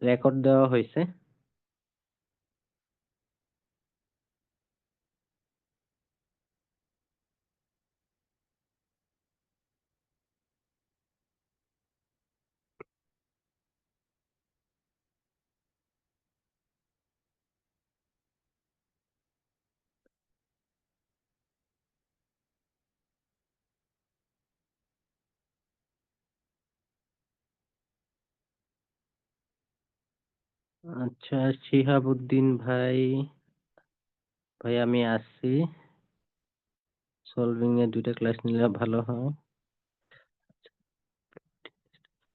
Record দেওয়া হয়েছে। আচ্ছা, শিহাবুদ্দিন ভাই, ভাই আমি আসছি। সলভিং এর 2টা ক্লাস নিলে ভালো হয়।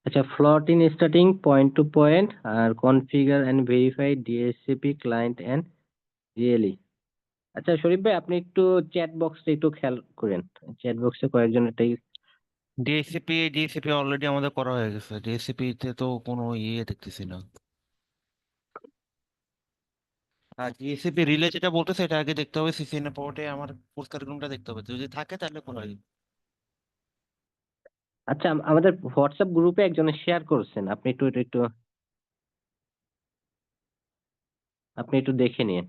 আচ্ছা, plot in starting point to point আর configure and verify DHCP client and GRE. আচ্ছা শরীফ ভাই, আপনি একটু চ্যাট বক্সটা একটু খেয়াল করেন। চ্যাট বক্সে কয়েকজন এটাই। ডিএসসিপি অলরেডি আমাদের করা হয়ে গেছে। ডিএসসিপি তে তো কোনো ইয়ে দেখতেছি না। আর ডিএসসিপি রিলে যেটা বলতেছে এটা আগে দেখতে হবে, সিসিএন এর পোর্টে আমার কোর্স কারিকুলামটা দেখতে হবে, যদি থাকে তাহলে করা যাবে। আচ্ছা, আমাদের হোয়াটসঅ্যাপ গ্রুপে একজনে শেয়ার করছেন, আপনি একটু এটা একটু আপনি একটু দেখে নিন।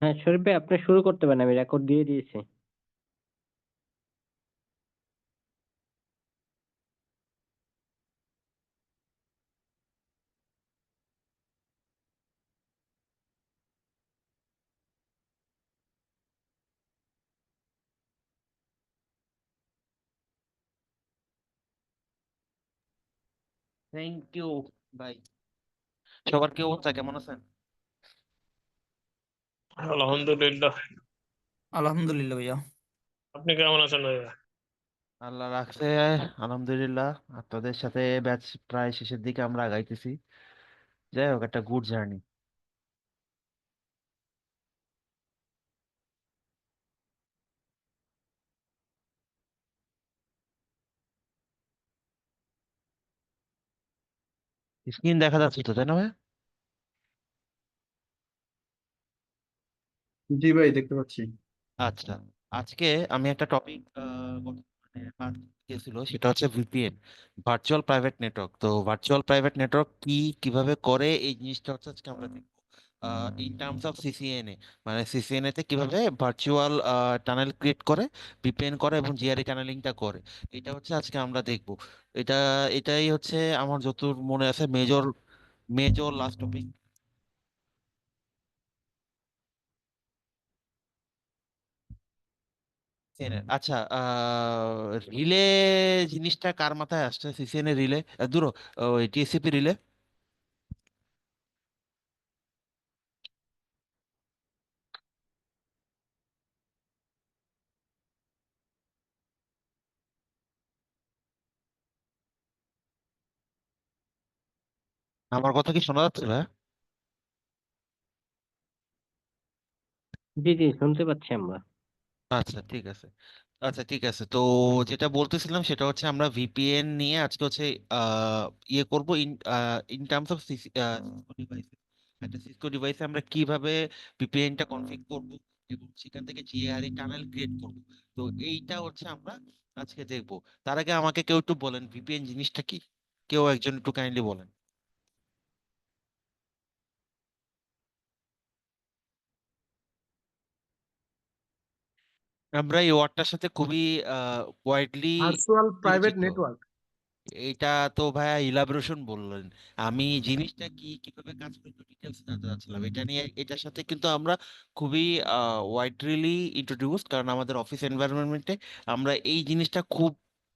হ্যাঁ শরীফ ভাই, আপনি শুরু করতে পারেন, আমি রেকর্ড দিয়ে দিয়েছি। থ্যাংক ইউ ভাই। সবার কি অবস্থা, কেমন আছেন? আলহামদুলিল্লাহ। আলহামদুলিল্লাহ ভাইয়া। আপনি কেমন আছেন ভাইয়া? আল্লাহ রাখছে, আলহামদুলিল্লাহ। আপনাদের সাথে ব্যাচ প্রায় শেষের দিকে আমরা আগাইতেছি। যাই হোক, একটা গুড জার্নি। স্ক্রিন দেখা যাচ্ছে তো, তাই না ভাই? জি ভাই, দেখতে পাচ্ছি। আচ্ছা, আজকে আমি একটা টপিক ছিল, সেটা হচ্ছে ভিপিএন, ভার্চুয়াল প্রাইভেট নেটওয়ার্ক। তো ভার্চুয়াল প্রাইভেট নেটওয়ার্ক কি, কিভাবে করে, এই জিনিসটা হচ্ছে আজকে আমরা দেখবো ইন টার্মস অফ সিসিএনএ। মানে সিসিএনএ তে কিভাবে ভার্চুয়াল টানেল ক্রিয়েট করে, ভিপিএন করে এবং জিআরই টানেলিংটা করে, এটা হচ্ছে আজকে আমরা দেখবো। এটা এটাই হচ্ছে আমার যতদূর মনে আছে মেজর মেজর লাস্ট টপিক। আচ্ছা, রিলে জিনিসটা কার মাথায় আসছে? সিসিএন এর রিলে, দূর, ওই টিএসসিপি রিলে। আমার কথা কি শোনা যাচ্ছে ভাই? জি জি, শুনতে পাচ্ছি আমরা। আচ্ছা ঠিক আছে। আচ্ছা ঠিক আছে, তো যেটা বলতেছিলাম সেটা হচ্ছে আমরা ভিপিএন নিয়ে আজকে হচ্ছে ইয়ে করব in in terms of device. একটা সিসকো ডিভাইসে আমরা কিভাবে ভিপিএনটা কনফিগ করব এবং সেখান থেকে জিআরই টানেল ক্রিয়েট করব। তো এইটা হচ্ছে আমরা আজকে দেখব। তার আগে আমাকে কেউ একটু বলেন ভিপিএন জিনিসটা কি, কেউ একজন একটু কাইন্ডলি বলেন। আমরা এই ওয়ার্ডটার সাথে খুবই ওয়াইডলি ভার্চুয়াল প্রাইভেট পরিচিত। নেটওয়ার্ক। এইটা তো ভাইয়া ইলাবোরেশন বললেন, আমি জিনিসটা কি কিভাবে কাজ করে ডিটেলস জানতে চাচ্ছিলাম। এটা নিয়ে এটার সাথে কিন্তু আমরা খুবই ওয়াইডলি ইন্ট্রোডিউসড, কারণ আমাদের অফিস এনভায়রনমেন্টে আমরা এই জিনিসটা খুব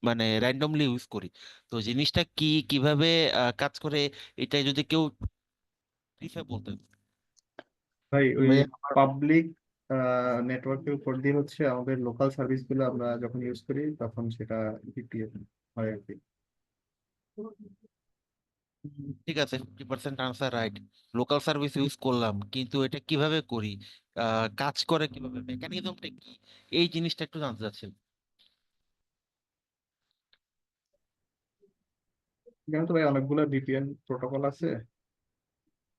মানে র্যান্ডমলি ইউজ করি। তো জিনিসটা কি, কিভাবে কাজ করে, এটা যদি কেউ ব্রিফে বলতেন। ভাই ওই ভাইয়া আমার পাবলিক নেটওয়ার্কের উপর দিয়ে হচ্ছে আমাদের লোকাল সার্ভিস গুলো আমরা যখন ইউজ করি তখন সেটা ভিপিএন হয় আর কি। ঠিক আছে, 50% answer right. Local service use করলাম, কিন্তু এটা কিভাবে করি, কাজ করে কিভাবে, মেকানিজমটা কি, এই জিনিসটা একটু জানতে চাচ্ছি। এখানে তো ভাই অনেকগুলো ভিপিএন প্রোটোকল আছে,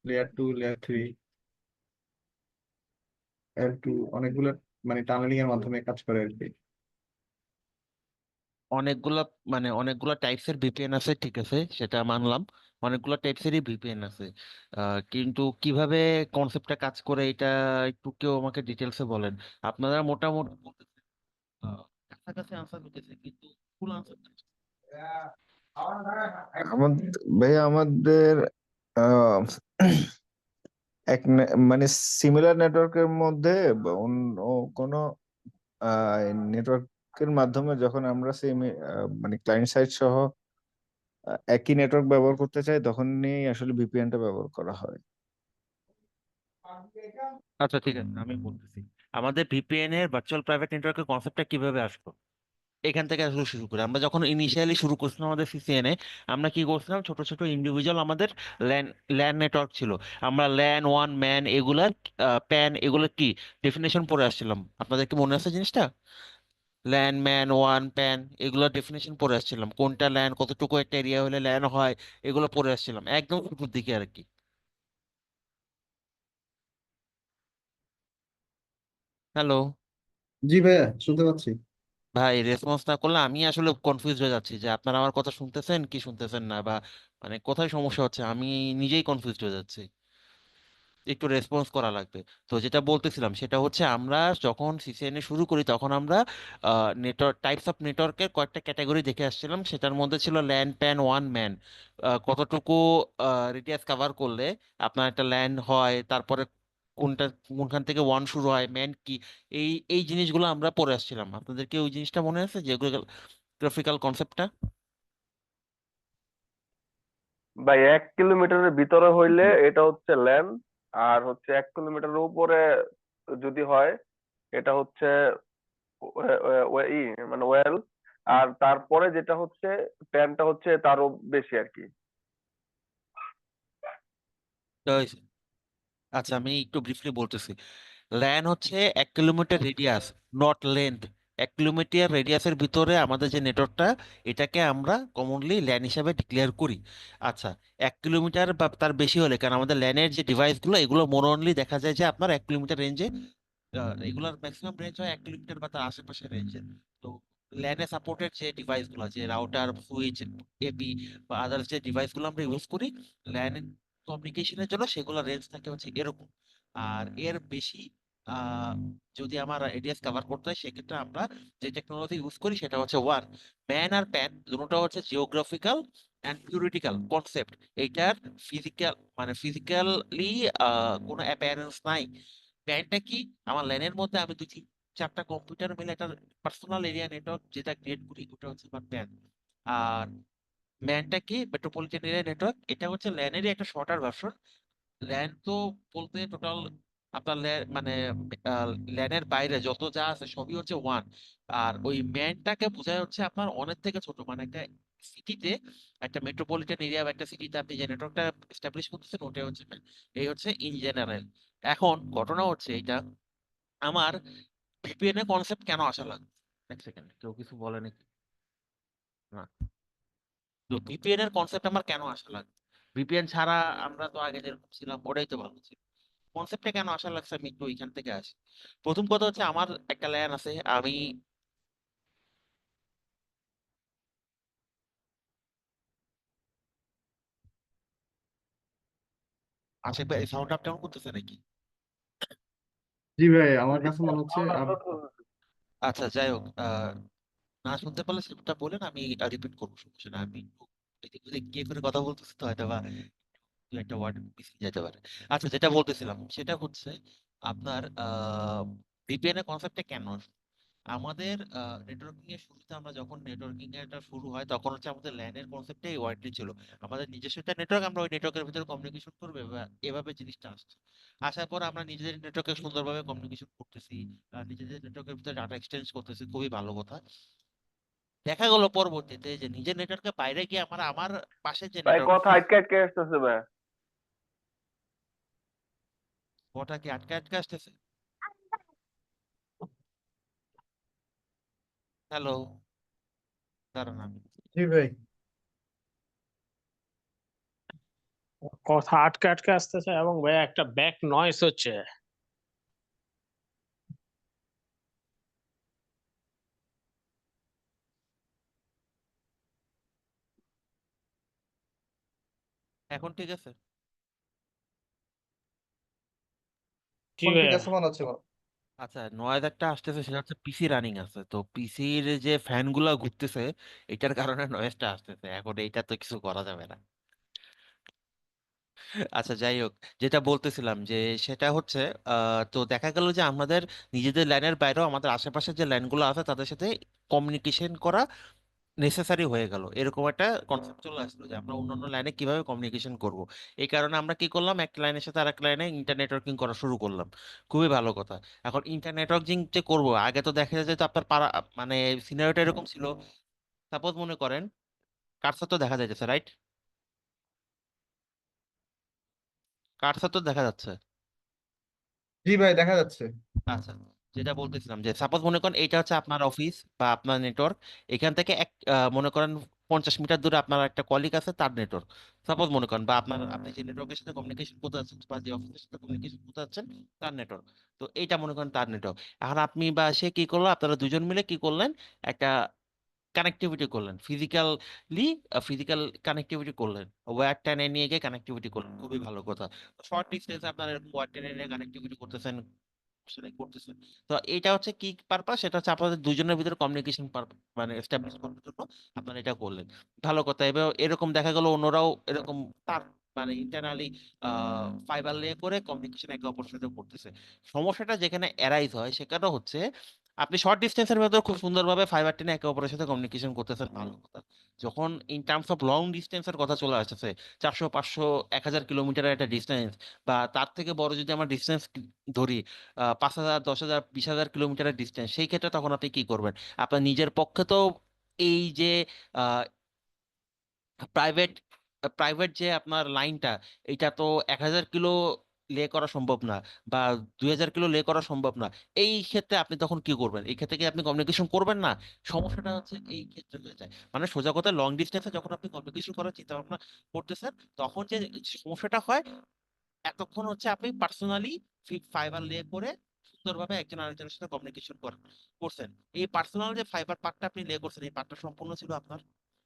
লেয়ার 2, লেয়ার 3, L2, অনেকগুলো মানে টানেলিং এর মাধ্যমে কাজ করে আর কি। অনেকগুলা, মানে অনেকগুলা টাইপসের ভিপিএন আছে, ঠিক আছে সেটা মানলাম। অনেকগুলা টাইপসেরই ভিপিএন আছে, কিন্তু কিভাবে কনসেপ্টটা কাজ করে এটা একটু কেউ আমাকে ডিটেলসে বলেন। আপনারা মোটামুটি বলতেছেন, আহ, কাছাকাছি আনসার হতেছে, কিন্তু ফুল আনসার। আমাদের ভাইয়া আমাদের আহ, মানে সিমিলার নেটওয়ার্কের মধ্যে অন্য কোনো নেটওয়ার্কের মাধ্যমে যখন আমরা সেই মানে ক্লায়েন্ট সাইড সহ একই নেটওয়ার্ক ব্যবহার করতে চাই তখনই আসলে ভিপিএনটা ব্যবহার করা হয়। আচ্ছা ঠিক আছে, আমি বলতেছি আমাদের ভিপিএন এর ভার্চুয়াল প্রাইভেট নেটওয়ার্কের কনসেপ্টটা কিভাবে আসলো। এখান থেকে আসলে শুরু করি। আমরা যখন ইনিশিয়ালি শুরু করছিলাম আমাদের সিসিএন এ, আমরা কি করছিলাম, ছোট ছোট ইন্ডিভিজুয়াল আমাদের ল্যান ল্যান নেটওয়ার্ক ছিল। আমরা ল্যান ওয়ান ম্যান এগুলার প্যান এগুলোর কি ডেফিনেশন পড়ে আসছিলাম। আপনাদের কি মনে আছে জিনিসটা? ল্যান ম্যান ওয়ান প্যান এগুলোর ডেফিনেশন পড়ে আসছিলাম, কোনটা ল্যান, কতটুকু একটা এরিয়া হলে ল্যান হয়, এগুলো পড়ে আসছিলাম একদম শুরুর দিকে আর কি। হ্যালো জি ভাইয়া, শুনতে পাচ্ছি। ভাই, রেসপন্স না করলে আমি আসলে কনফিউজ হয়ে যাচ্ছি যে আপনারা আমার কথা শুনতেছেন কি শুনতেছেন না, বা মানে কোথায় সমস্যা হচ্ছে আমি নিজেই কনফিউজ হয়ে যাচ্ছি। একটু রেসপন্স করা লাগবে। তো যেটা বলতেছিলাম সেটা হচ্ছে, আমরা যখন সিসিএন এ শুরু করি তখন আমরা নেটওয়ার্ক টাইপস অফ নেটওয়ার্কের কয়েকটা ক্যাটাগরি দেখে আসছিলাম। সেটার মধ্যে ছিল ল্যান প্যান ওয়ান ম্যান, কতটুকু রেডিয়াস কভার করলে আপনার একটা ল্যান্ড হয়, তারপরে কোনটা, কোনখান থেকে ওয়ান শুরু হয়, ম্যান কি, এই এই জিনিসগুলো আমরা পড়ে আসছিলাম। আপনাদেরকে ওই জিনিসটা মনে আছে, জিওগ্রাফিক্যাল কনসেপ্টটা? ভাই 1 কিলোমিটারের ভিতরে হইলে এটা হচ্ছে ল্যান, আর হচ্ছে 1 কিলোমিটারের উপরে যদি হয় এটা হচ্ছে ই মানে ওয়েল, আর তারপরে যেটা হচ্ছে প্যানটা হচ্ছে তারও বেশি আর কি। আচ্ছা আমি একটু ব্রিফলি বলতেছি। ল্যান হচ্ছে 1 kilometre radius, not length. 1 kilometre রেডিয়াসের ভিতরে আমাদের যে নেটওয়ার্কটা, এটাকে আমরা কমনলি ল্যান হিসাবে ডিক্লেয়ার করি। আচ্ছা, 1 কিলোমিটার বা তার বেশি হলে, কারণ আমাদের ল্যানের যে ডিভাইসগুলো এগুলো মোরনলি দেখা যায় যে আপনার 1 কিলোমিটার রেঞ্জে, এগুলোর ম্যাক্সিমাম রেঞ্জ হয় 1 কিলোমিটার বা তার আশেপাশে রেঞ্জের। তো ল্যানে সাপোর্টেড যে ডিভাইসগুলো, যে রাউটার, সুইচ, এপি বা আদার্স যে ডিভাইসগুলো আমরা ইউজ করি ল্যান কমিউনিকেশনের জন্য, সেগুলো রেঞ্জ থাকে হচ্ছে এরকম। আর এর বেশি আহ, যদি আমার এরিয়াস কভার করতে হয়, সেক্ষেত্রে আমরা যে টেকনোলজি ইউজ করি সেটা হচ্ছে ওয়ান। ম্যান আর প্যান দুটোটা হচ্ছে জিওগ্রাফিক্যাল অ্যান্ড থিওরিটিক্যাল কনসেপ্ট। এইটার ফিজিক্যাল, মানে ফিজিক্যালি কোনো অ্যাপিয়ারেন্স নাই। প্যানটা কি, আমার ল্যানের মধ্যে আমি দুই চারটা কম্পিউটার মিলে একটা পার্সোনাল এরিয়া নেটওয়ার্ক যেটা ক্রিয়েট করি, ওটা হচ্ছে আমার প্যান। আর ম্যানটা কি, মেট্রোপলিটন এরিয়া নেটওয়ার্ক, এটা হচ্ছে ল্যানেরই একটা শর্টার ভার্সন। ল্যান তো বলতে টোটাল আপনার মানে ল্যানের বাইরে যত যা আছে সবই হচ্ছে ওয়ান। আর ওই ম্যানটাকে বোঝায় হচ্ছে আপনার অনেক থেকে ছোট, মানে একটা সিটিতে, একটা মেট্রোপলিটন এরিয়া বা একটা সিটিতে আপনি যে নেটওয়ার্কটা এস্টাবলিশ করতেছেন ওটাই হচ্ছে man। এই হচ্ছে ইন জেনারেল। এখন ঘটনা হচ্ছে এটা, আমার ভিপিএন এর কনসেপ্ট কেন আসা লাগবে। এক সেকেন্ড, কেউ কিছু বলে নাকি? না। তো ভিপিএন এর কনসেপ্ট আমার কেন আসা লাগবে? ভিপিএন ছাড়া আমরা তো আগে যেরকম ছিলাম ওটাই তো ভালো ছিল। কনসেপ্টটা কেন আসা লাগছে আমি একটু এখান থেকে আসি। প্রথম কথা হচ্ছে, আমার একটা ল্যান আছে, আমি আশেপাশে সাউন্ড আপ ডাউন করতেছে নাকি? জি ভাই, আমার কাছে মনে হচ্ছে আচ্ছা যাই হোক, না শুনতে পারলে সেটা বলেন, আমি রিপিট করবো, সমস্যা না। আমি একটু এদিক ওদিক গিয়ে করে কথা বলতেছি তো, হয়তো বা দু একটা ওয়ার্ড মিসিং যেতে পারে। আচ্ছা, যেটা বলতেছিলাম সেটা হচ্ছে আপনার ভিপিএন এর কনসেপ্টটা কেন আসলো? আমাদের নেটওয়ার্কিং এর শুরুতে আমরা যখন নেটওয়ার্কিং এটা শুরু হয় তখন হচ্ছে আমাদের ল্যান এর কনসেপ্টটাই ওয়াইডলি ছিল। আমাদের নিজস্ব একটা নেটওয়ার্ক, আমরা ওই নেটওয়ার্কের ভিতরে কমিউনিকেশন করবো, এভাবে জিনিসটা আসছে। আসার পর আমরা নিজেদের নেটওয়ার্কে সুন্দরভাবে কমিউনিকেশন করতেছি, নিজেদের নেটওয়ার্কের ভিতরে ডাটা এক্সচেঞ্জ করতেছি, খুবই ভালো কথা। দেখা গেল পরবর্তীতে যে নিজের নেটওয়ার্কের বাইরে গিয়ে আমরা আমার পাশে যে ভাই নেটওয়ার্ক কথা আটকে আটকে আসতেছে ভাই। ওটা কি আটকে আটকে আসতেছে? হ্যালো, দাঁড়ান আমি জি ভাই। কথা আটকে আটকে আসতেছে এবং ভাই একটা ব্যাক নয়েস হচ্ছে। এখন ঠিক আছে? জি এখন ঠিক ভাইয়া। আছে মনে হচ্ছে। আচ্ছা, নয়েজ একটা আসতেছে, সেটা হচ্ছে পিসি রানিং আছে, তো পিসির যে ফ্যান গুলা ঘুরতেছে এটার কারণে নয়েজটা আসতেছে। এখন এইটা তো কিছু করা যাবে না। আচ্ছা, যাই হোক, যেটা বলতেছিলাম যে সেটা হচ্ছে তো দেখা গেল যে আমাদের নিজেদের লাইনের বাইরেও আমাদের আশেপাশে যে লাইনগুলো আছে তাদের সাথে কমিউনিকেশন করা নেসেসারি হয়ে গেল। এরকম একটা কনসেপ্ট চলে আসলো যে আমরা অন্যান্য লাইনে কিভাবে কমিউনিকেশন করব। এই কারণে আমরা কি করলাম, একটা লাইনের সাথে আরেক লাইনে ইন্টার নেটওয়ার্কিং করা শুরু করলাম। খুবই ভালো কথা। এখন ইন্টার নেটওয়ার্কিং যে করবো, আগে তো দেখা যায় যে আপনার পাড়া, মানে সিনারিওটা এরকম ছিল। সাপোজ মনে করেন কার্সার তো দেখা যাইতেছে, রাইট? কার্সার তো দেখা যাচ্ছে। জি ভাই, দেখা যাচ্ছে। আচ্ছা, যেটা বলতেছিলাম যে সাপোজ মনে করেন এইটা হচ্ছে আপনার অফিস বা আপনার নেটওয়ার্ক। এখান থেকে মনে করেন 50 মিটার দূরে আপনার একটা কলিগ আছে, তার নেটওয়ার্ক। সাপোজ মনে করেন, বা আপনি যে নেটওয়ার্কের সাথে কমিউনিকেশন করতে যাচ্ছেন বা যে অফিসের সাথে কমিউনিকেশন করতে যাচ্ছেন, তার নেটওয়ার্ক। তো এইটা মনে করেন তার নেটওয়ার্ক। এখন আপনি বা সে কি করলো, আপনারা দুজন মিলে কি করলেন, একটা কানেক্টিভিটি করলেন, ফিজিক্যাল কানেক্টিভিটি করলেন, ওয়্যার টেনে নিয়ে গিয়ে কানেক্টিভিটি করলেন। খুবই ভালো কথা। শর্ট ডিস্টেন্স আপনারা এরকম ওয়্যার টেনে নিয়ে কানেক্টিভিটি করতেছেন, সেটাই করতেছেন। তো এটা হচ্ছে কি পারপাস, সেটা হচ্ছে আপনাদের দুজনের ভিতরে কমিউনিকেশন মানে এস্টাবলিশ করার জন্য আপনারা এটা করলেন। ভালো কথা। এবার এরকম দেখা গেল অন্যরাও এরকম তার মানে ইন্টারনালি ফাইবার লে করে কমিউনিকেশন একে অপরের সাথে করতেছে। সমস্যাটা যেখানে অ্যারাইজ হয় সেখানে হচ্ছে আপনি শর্ট ডিস্টেন্সের ভেতর খুব সুন্দরভাবে ফাইবার টেনে একে অপরের সাথে কমিউনিকেশন করতেছেন, ভালো কথা। যখন ইন টার্মস অফ লং ডিস্টেন্সের কথা চলে আসতেছে, 400 500 1000 কিলোমিটারের একটা ডিস্টেন্স, বা তার থেকে বড় যদি আমরা ডিস্টেন্স ধরি, 5,000 10,000 20,000 কিলোমিটারের ডিস্টেন্স, সেই ক্ষেত্রে তখন আপনি কি করবেন? আপনার নিজের পক্ষে তো এই যে প্রাইভেট প্রাইভেট যে আপনার লাইনটা, এটা তো 1,000 কিলো লে করা সম্ভব না, বা 2,000 কিলো লে করা সম্ভব না। এই ক্ষেত্রে আপনি তখন কি করবেন? এই ক্ষেত্রে কি আপনি কমিউনিকেশন করবেন না? সমস্যাটা হচ্ছে এই ক্ষেত্রে হয়ে যায়। মানে সোজা কথা, লং ডিস্টেন্সে যখন আপনি কমিউনিকেশন করার চিন্তা ভাবনা করতেছেন, তখন যে সমস্যাটা হয়, এতক্ষণ হচ্ছে আপনি পার্সোনালি ফাইবার লে করে সুন্দরভাবে একজন আরেকজনের সাথে কমিউনিকেশন করছেন। এই পার্সোনাল যে ফাইবার পার্টটা আপনি লে করছেন, এই পার্টটা সম্পূর্ণ ছিল আপনার,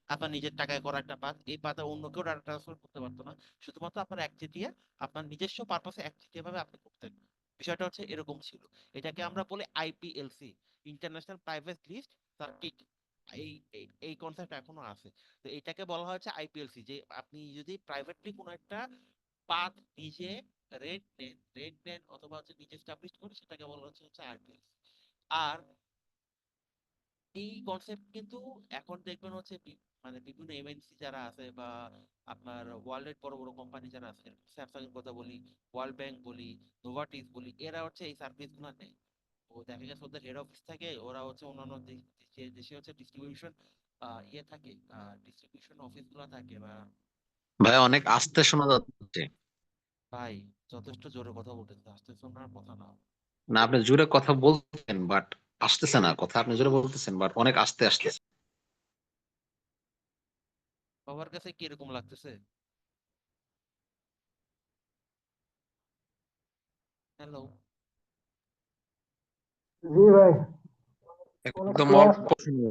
আপনার নিজের টাকায় করা একটা পাত। এই পাতে অন্য কেউ ডাটা ট্রান্সফার করতে পারতো না, শুধুমাত্র আপনার একচেটিয়া, আপনার নিজস্ব পারপাসে একচেটিয়া ভাবে আপনি করতেন। বিষয়টা হচ্ছে এরকম ছিল। এটাকে আমরা বলি আইপিএলসি, ইন্টারন্যাশনাল প্রাইভেট লিস্ট সার্কিট। এই এই কনসেপ্ট এখনো আছে। তো এটাকে বলা হচ্ছে আইপিএলসি, যে আপনি যদি প্রাইভেটলি কোনো একটা পাথ নিজে রেড নেন অথবা হচ্ছে নিজে এস্টাবলিশ করে, সেটাকে বলা হচ্ছে আইপিএলসি। আর এই কনসেপ্ট কিন্তু এখন দেখবেন হচ্ছে মানে বিভিন্ন এমএনসি যারা আছে, বা আপনার ওয়ার্ল্ডের বড় বড় কোম্পানি যারা আছে, স্যামসাং এর কথা বলি, ওয়ার্ল্ড ব্যাংক বলি, নোভার্টিস বলি, এরা হচ্ছে এই সার্ভিস গুলো নেয়। ও দেখা গেছে ওদের হেড অফিস থাকে, ওরা হচ্ছে অন্যান্য দেশে হচ্ছে ডিস্ট্রিবিউশন ইয়ে থাকে, ডিস্ট্রিবিউশন অফিস গুলো থাকে, বা ভাই অনেক আস্তে শোনা যাচ্ছে। ভাই যথেষ্ট জোরে কথা বলতেছে, আস্তে শোনার কথা না। না, আপনি জোরে কথা বলতেছেন বাট আসতেছে না কথা। আপনি জোরে বলতেছেন বাট অনেক আস্তে আসতেছে। সবার কাছে কি এরকম লাগতেছে? হ্যালো? জি ভাই, অনেক একদম স্লো অল্প আসলো। শুনি।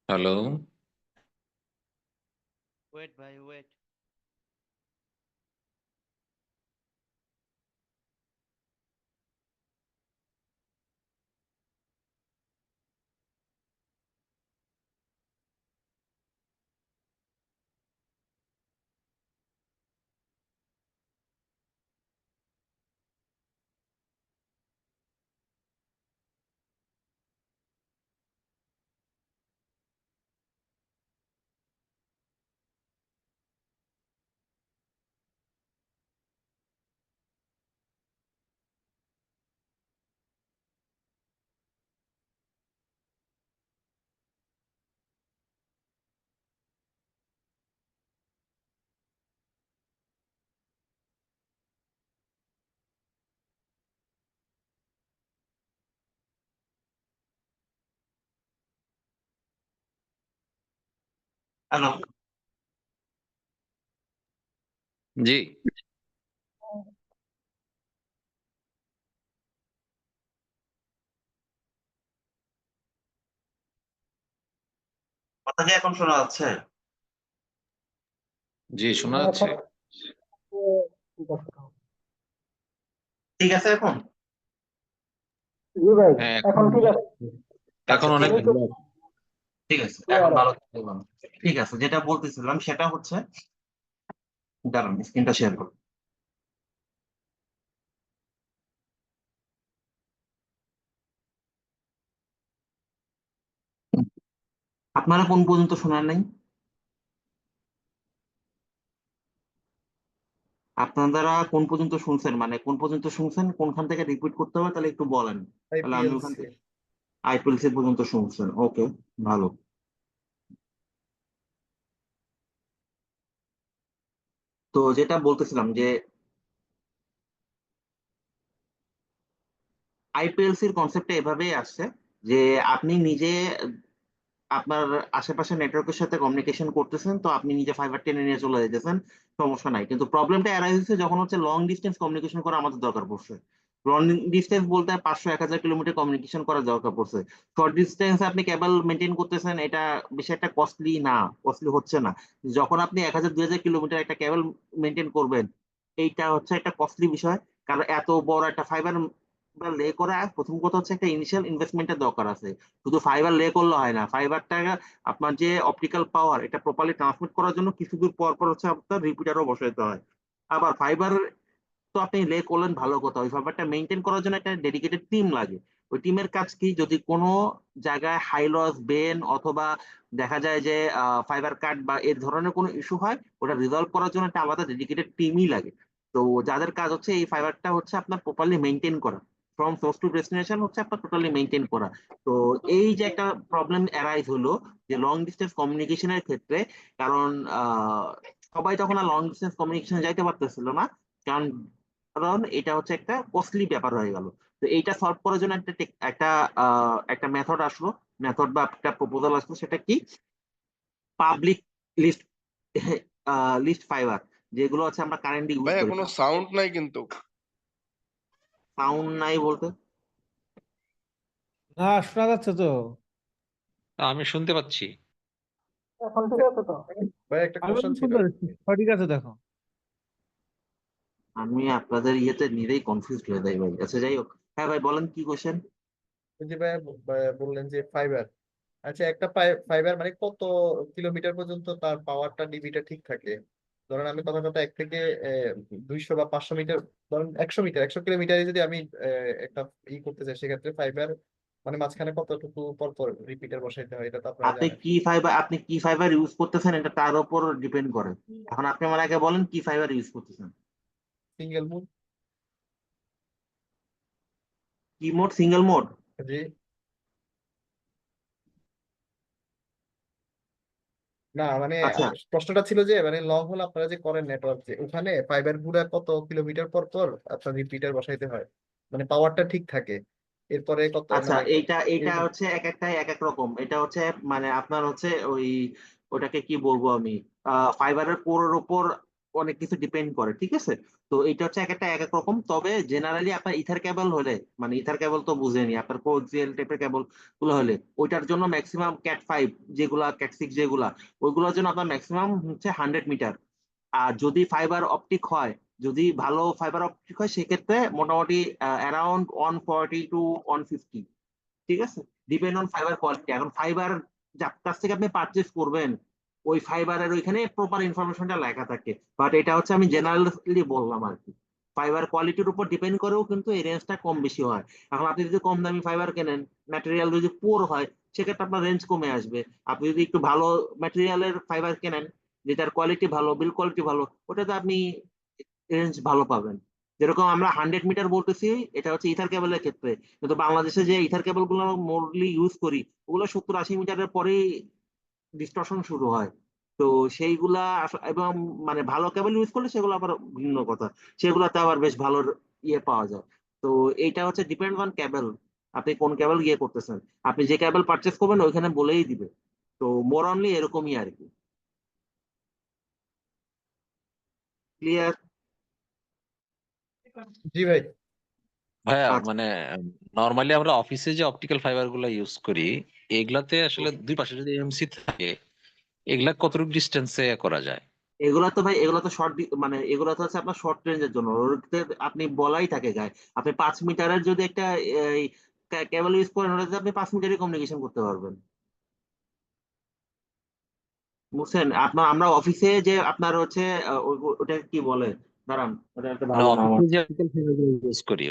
হ্যালো, ওয়েট ভাই ওয়েট। হ্যালো, জি কথা কি এখন শোনা যাচ্ছে? জি শোনা হ্যাঁ, যাচ্ছে। এখন ঠিক আছে। ঠিক আছে এখন? জি ভাই, হ্যাঁ এখন এখন ঠিক আছে। এখন অনেক তুমি তো ভালো আছে। ঠিক আছে, এখন clear ভালো আছে। থাকলাম। ঠিক আছে, যেটা বলতেছিলাম সেটা হচ্ছে, দাঁড়ান স্ক্রিনটা শেয়ার করুন। আপনারা কোন পর্যন্ত শোনার নাই? আপনারা কোন পর্যন্ত শুনছেন, মানে কোন পর্যন্ত শুনছেন, কোনখান থেকে রিপিট করতে হবে তাহলে একটু বলেন, তাহলে আমি ওখান আইপিএলসি। থেকে আইপিএলসি পর্যন্ত শুনছেন। ওকে, ভালো। তো যেটা বলতেছিলাম যে আইপিএলসির কনসেপ্টটা এভাবেই আসছে যে আপনি নিজে আপনার আশেপাশের নেটওয়ার্কের সাথে কমিউনিকেশন করতেছেন, তো আপনি নিজে ফাইবার টেনে নিয়ে চলে যেতেছেন, সমস্যা নাই। কিন্তু প্রবলেমটা অ্যারাইজ হচ্ছে যখন হচ্ছে লং ডিস্টেন্স কমিউনিকেশন করা আমাদের দরকার পড়ছে। লং ডিস্টেন্স বলতে 500-1000 কিলোমিটার কমিউনিকেশন করা দরকার পড়ছে। শর্ট ডিস্টেন্স আপনি কেবল মেনটেন করতেছেন, এটা বেশি একটা কস্টলি না, কস্টলি হচ্ছে না। যখন আপনি 1000-2000 কিলোমিটার একটা কেবল মেনটেন করবেন, এইটা হচ্ছে একটা কস্টলি বিষয়। কারণ এত বড় একটা ফাইবার লে করা, প্রথম কথা হচ্ছে একটা ইনিশিয়াল ইনভেস্টমেন্টের দরকার আছে। শুধু ফাইবার লে করলে হয় না, ফাইবারটা আপনার যে অপটিক্যাল পাওয়ার এটা প্রপারলি ট্রান্সমিট করার জন্য কিছু দূর পর পর হচ্ছে আপনার রিপিটারও বসাইতে হয়। আবার ফাইবার তো আপনি লে করলেন, ভালো কথা, ওই ফাইবারটা মেনটেন করার জন্য একটা ডেডিকেটেড টিম লাগে। ওই টিমের কাজ কি, যদি কোনো জায়গায় হাই লস বেন অথবা দেখা যায় যে ফাইবার কাট বা এর ধরনের কোনো ইস্যু হয়, ওটা রিজলভ করার জন্য একটা আলাদা ডেডিকেটেড টিমই লাগে। তো যাদের কাজ হচ্ছে এই ফাইবারটা হচ্ছে আপনার প্রপারলি মেনটেন করা, ফ্রম সোর্স টু ডেস্টিনেশন হচ্ছে আপনার টোটালি মেনটেন করা। তো এই যে একটা প্রবলেম অ্যারাইজ হলো যে লং ডিস্টেন্স কমিউনিকেশনের ক্ষেত্রে, কারণ সবাই তখন আর লং ডিস্টেন্স কমিউনিকেশন যাইতে পারতেছিল না, কারণ কারণ এটা হচ্ছে একটা কস্টলি ব্যাপার হয়ে গেল। তো এইটা সলভ করার জন্য একটা মেথড আসলো, মেথড বা একটা প্রপোজাল আসলো, সেটা কি, পাবলিক লিস্ট লিস্ট ফাইবার, যেগুলো হচ্ছে আমরা কারেন্টলি ইউজ ভাইয়া করি। কোনো সাউন্ড নাই কিন্তু। সাউন্ড নাই বলতে? না, শোনা যাচ্ছে তো। আমি শুনতে পাচ্ছি। এখন ঠিক আছে তো? ভাই একটা আমি কোশ্চেন ছিল। শুনতে পাচ্ছি, সঠিক আছে দেখো। আমি আপনাদের ইয়েতে নিজেই কনফিউজ হয়ে যাই ভাই। আচ্ছা যাই হোক, হ্যাঁ ভাই বলেন কি কোশ্চেন। ওই যে ভাইয়া বললেন যে ফাইবার, আচ্ছা একটা ফাইবার মানে কত কিলোমিটার পর্যন্ত তার পাওয়ারটা ডিবিটা ঠিক থাকে? ধরেন আমি কথা কথা 1 থেকে 200 বা 500 মিটার, ধরেন 100 মিটার, 100 কিলোমিটারে যদি আমি একটা করতে চাই, সেক্ষেত্রে ফাইবার মানে মাঝখানে কতটুকু পর পর রিপিটার বসাইতে হয়, এটা তো আপনারা জানেন। আপনি কি ফাইবার ইউজ করতেছেন এটা তার উপর ডিপেন্ড করে। এখন আপনি আমার আগে বলেন কি ফাইবার ইউজ করতেছেন। Single mode. কি মোড? Single mode? জি। না মানে আচ্ছা প্রশ্নটা ছিল যে মানে লং হল আপনারা যে করেন নেটওয়ার্ক, যে ওখানে ফাইবার গুলা কত কিলোমিটার পর পর আপনার রিপিটার বসাইতে হয়, মানে পাওয়ারটা ঠিক থাকে, এরপরে কত আচ্ছা, মানে এইটা এইটা এরকম। হচ্ছে এক একটা এক এক রকম। এটা হচ্ছে মানে আপনার হচ্ছে ওটাকে কি বলবো আমি, ফাইবারের কোরের উপর অনেক কিছু ডিপেন্ড করে, ঠিক আছে? তো এটা হচ্ছে এক একটা এক এক রকম। তবে জেনারেলি আপনার ইথার কেবল হলে, মানে ইথার কেবল তো বুঝেনি, আপনার কোক্সিয়াল টাইপের কেবল গুলো হলে ওইটার জন্য ম্যাক্সিমাম ক্যাট 5 যেগুলা, ক্যাট 6 যেগুলা, ওইগুলোর জন্য আপনার ম্যাক্সিমাম হচ্ছে 100 মিটার। আর যদি ফাইবার অপটিক হয়, যদি ভালো ফাইবার অপটিক হয়, সেক্ষেত্রে মোটামুটি অ্যারাউন্ড 140 to 150, ঠিক আছে? Depend on fibre quality. এখন ফাইবার যার কাছ থেকে আপনি পারচেস করবেন, ওই ফাইবারের ওইখানে প্রপার ইনফরমেশনটা লেখা থাকে, বাট এটা হচ্ছে আমি জেনারেলি বললাম আর কি। ফাইবার কোয়ালিটির উপর ডিপেন্ড করেও কিন্তু এই রেঞ্জটা কম বেশি হয়। এখন আপনি যদি কম দামি ফাইবার কেনেন, ম্যাটেরিয়াল যদি পুয়ার হয়, সেক্ষেত্রে আপনার রেঞ্জ কমে আসবে। আপনি যদি একটু ভালো ম্যাটেরিয়ালের ফাইবার কেনেন, যেটার কোয়ালিটি ভালো, বিল কোয়ালিটি ভালো, ওটাতে আপনি রেঞ্জ ভালো পাবেন। যেরকম আমরা 100 মিটার বলতেছি, এটা হচ্ছে ইথার কেবলের ক্ষেত্রে, কিন্তু বাংলাদেশে যে ইথার কেবল গুলো মোরলি ইউজ করি, ওগুলো 70-80 মিটারের পরেই ডিস্টরশন শুরু হয়। তো সেইগুলা এবং মানে ভালো কেবল ইউজ করলে সেগুলো আবার ভিন্ন কথা, সেগুলোতে আবার বেশ ভালো ইয়ে পাওয়া যায়। তো এইটা হচ্ছে ডিপেন্ড অন কেবল, আপনি কোন কেবল ইয়ে করতেছেন। আপনি যে কেবল পারচেস করবেন ওইখানে বলেই দিবে। তো মোর অনলি এরকমই আর কি। ক্লিয়ার? জি ভাই। ভাইয়া আচ্ছা, মানে নর্মালি আমরা অফিসে যে অপটিক্যাল ফাইবার গুলো ইউজ করি, এগুলাতে আসলে দুই পাশে যদি এমসি থাকে, এগুলা কতটুকু ডিস্টেন্সে করা যায়? এগুলা তো ভাই, এগুলা তো শর্ট, মানে এগুলা তো হচ্ছে আপনার শর্ট রেঞ্জের জন্য। ওটাতে আপনি বলাই থাকে গায়ে, আপনি 5 মিটারের যদি একটা কেবল ইউজ করেন, ওটাতে আপনি 5 মিটারই কমিউনিকেশন করতে পারবেন, বুঝছেন? আপনার আমরা অফিসে যে আপনার হচ্ছে ওটা কি বলে, দাঁড়ান, ওটা একটা মানে ভালো নাম অফিসে আছে। যে অপটিক্যাল ফাইবার গুলো ইউজ করি,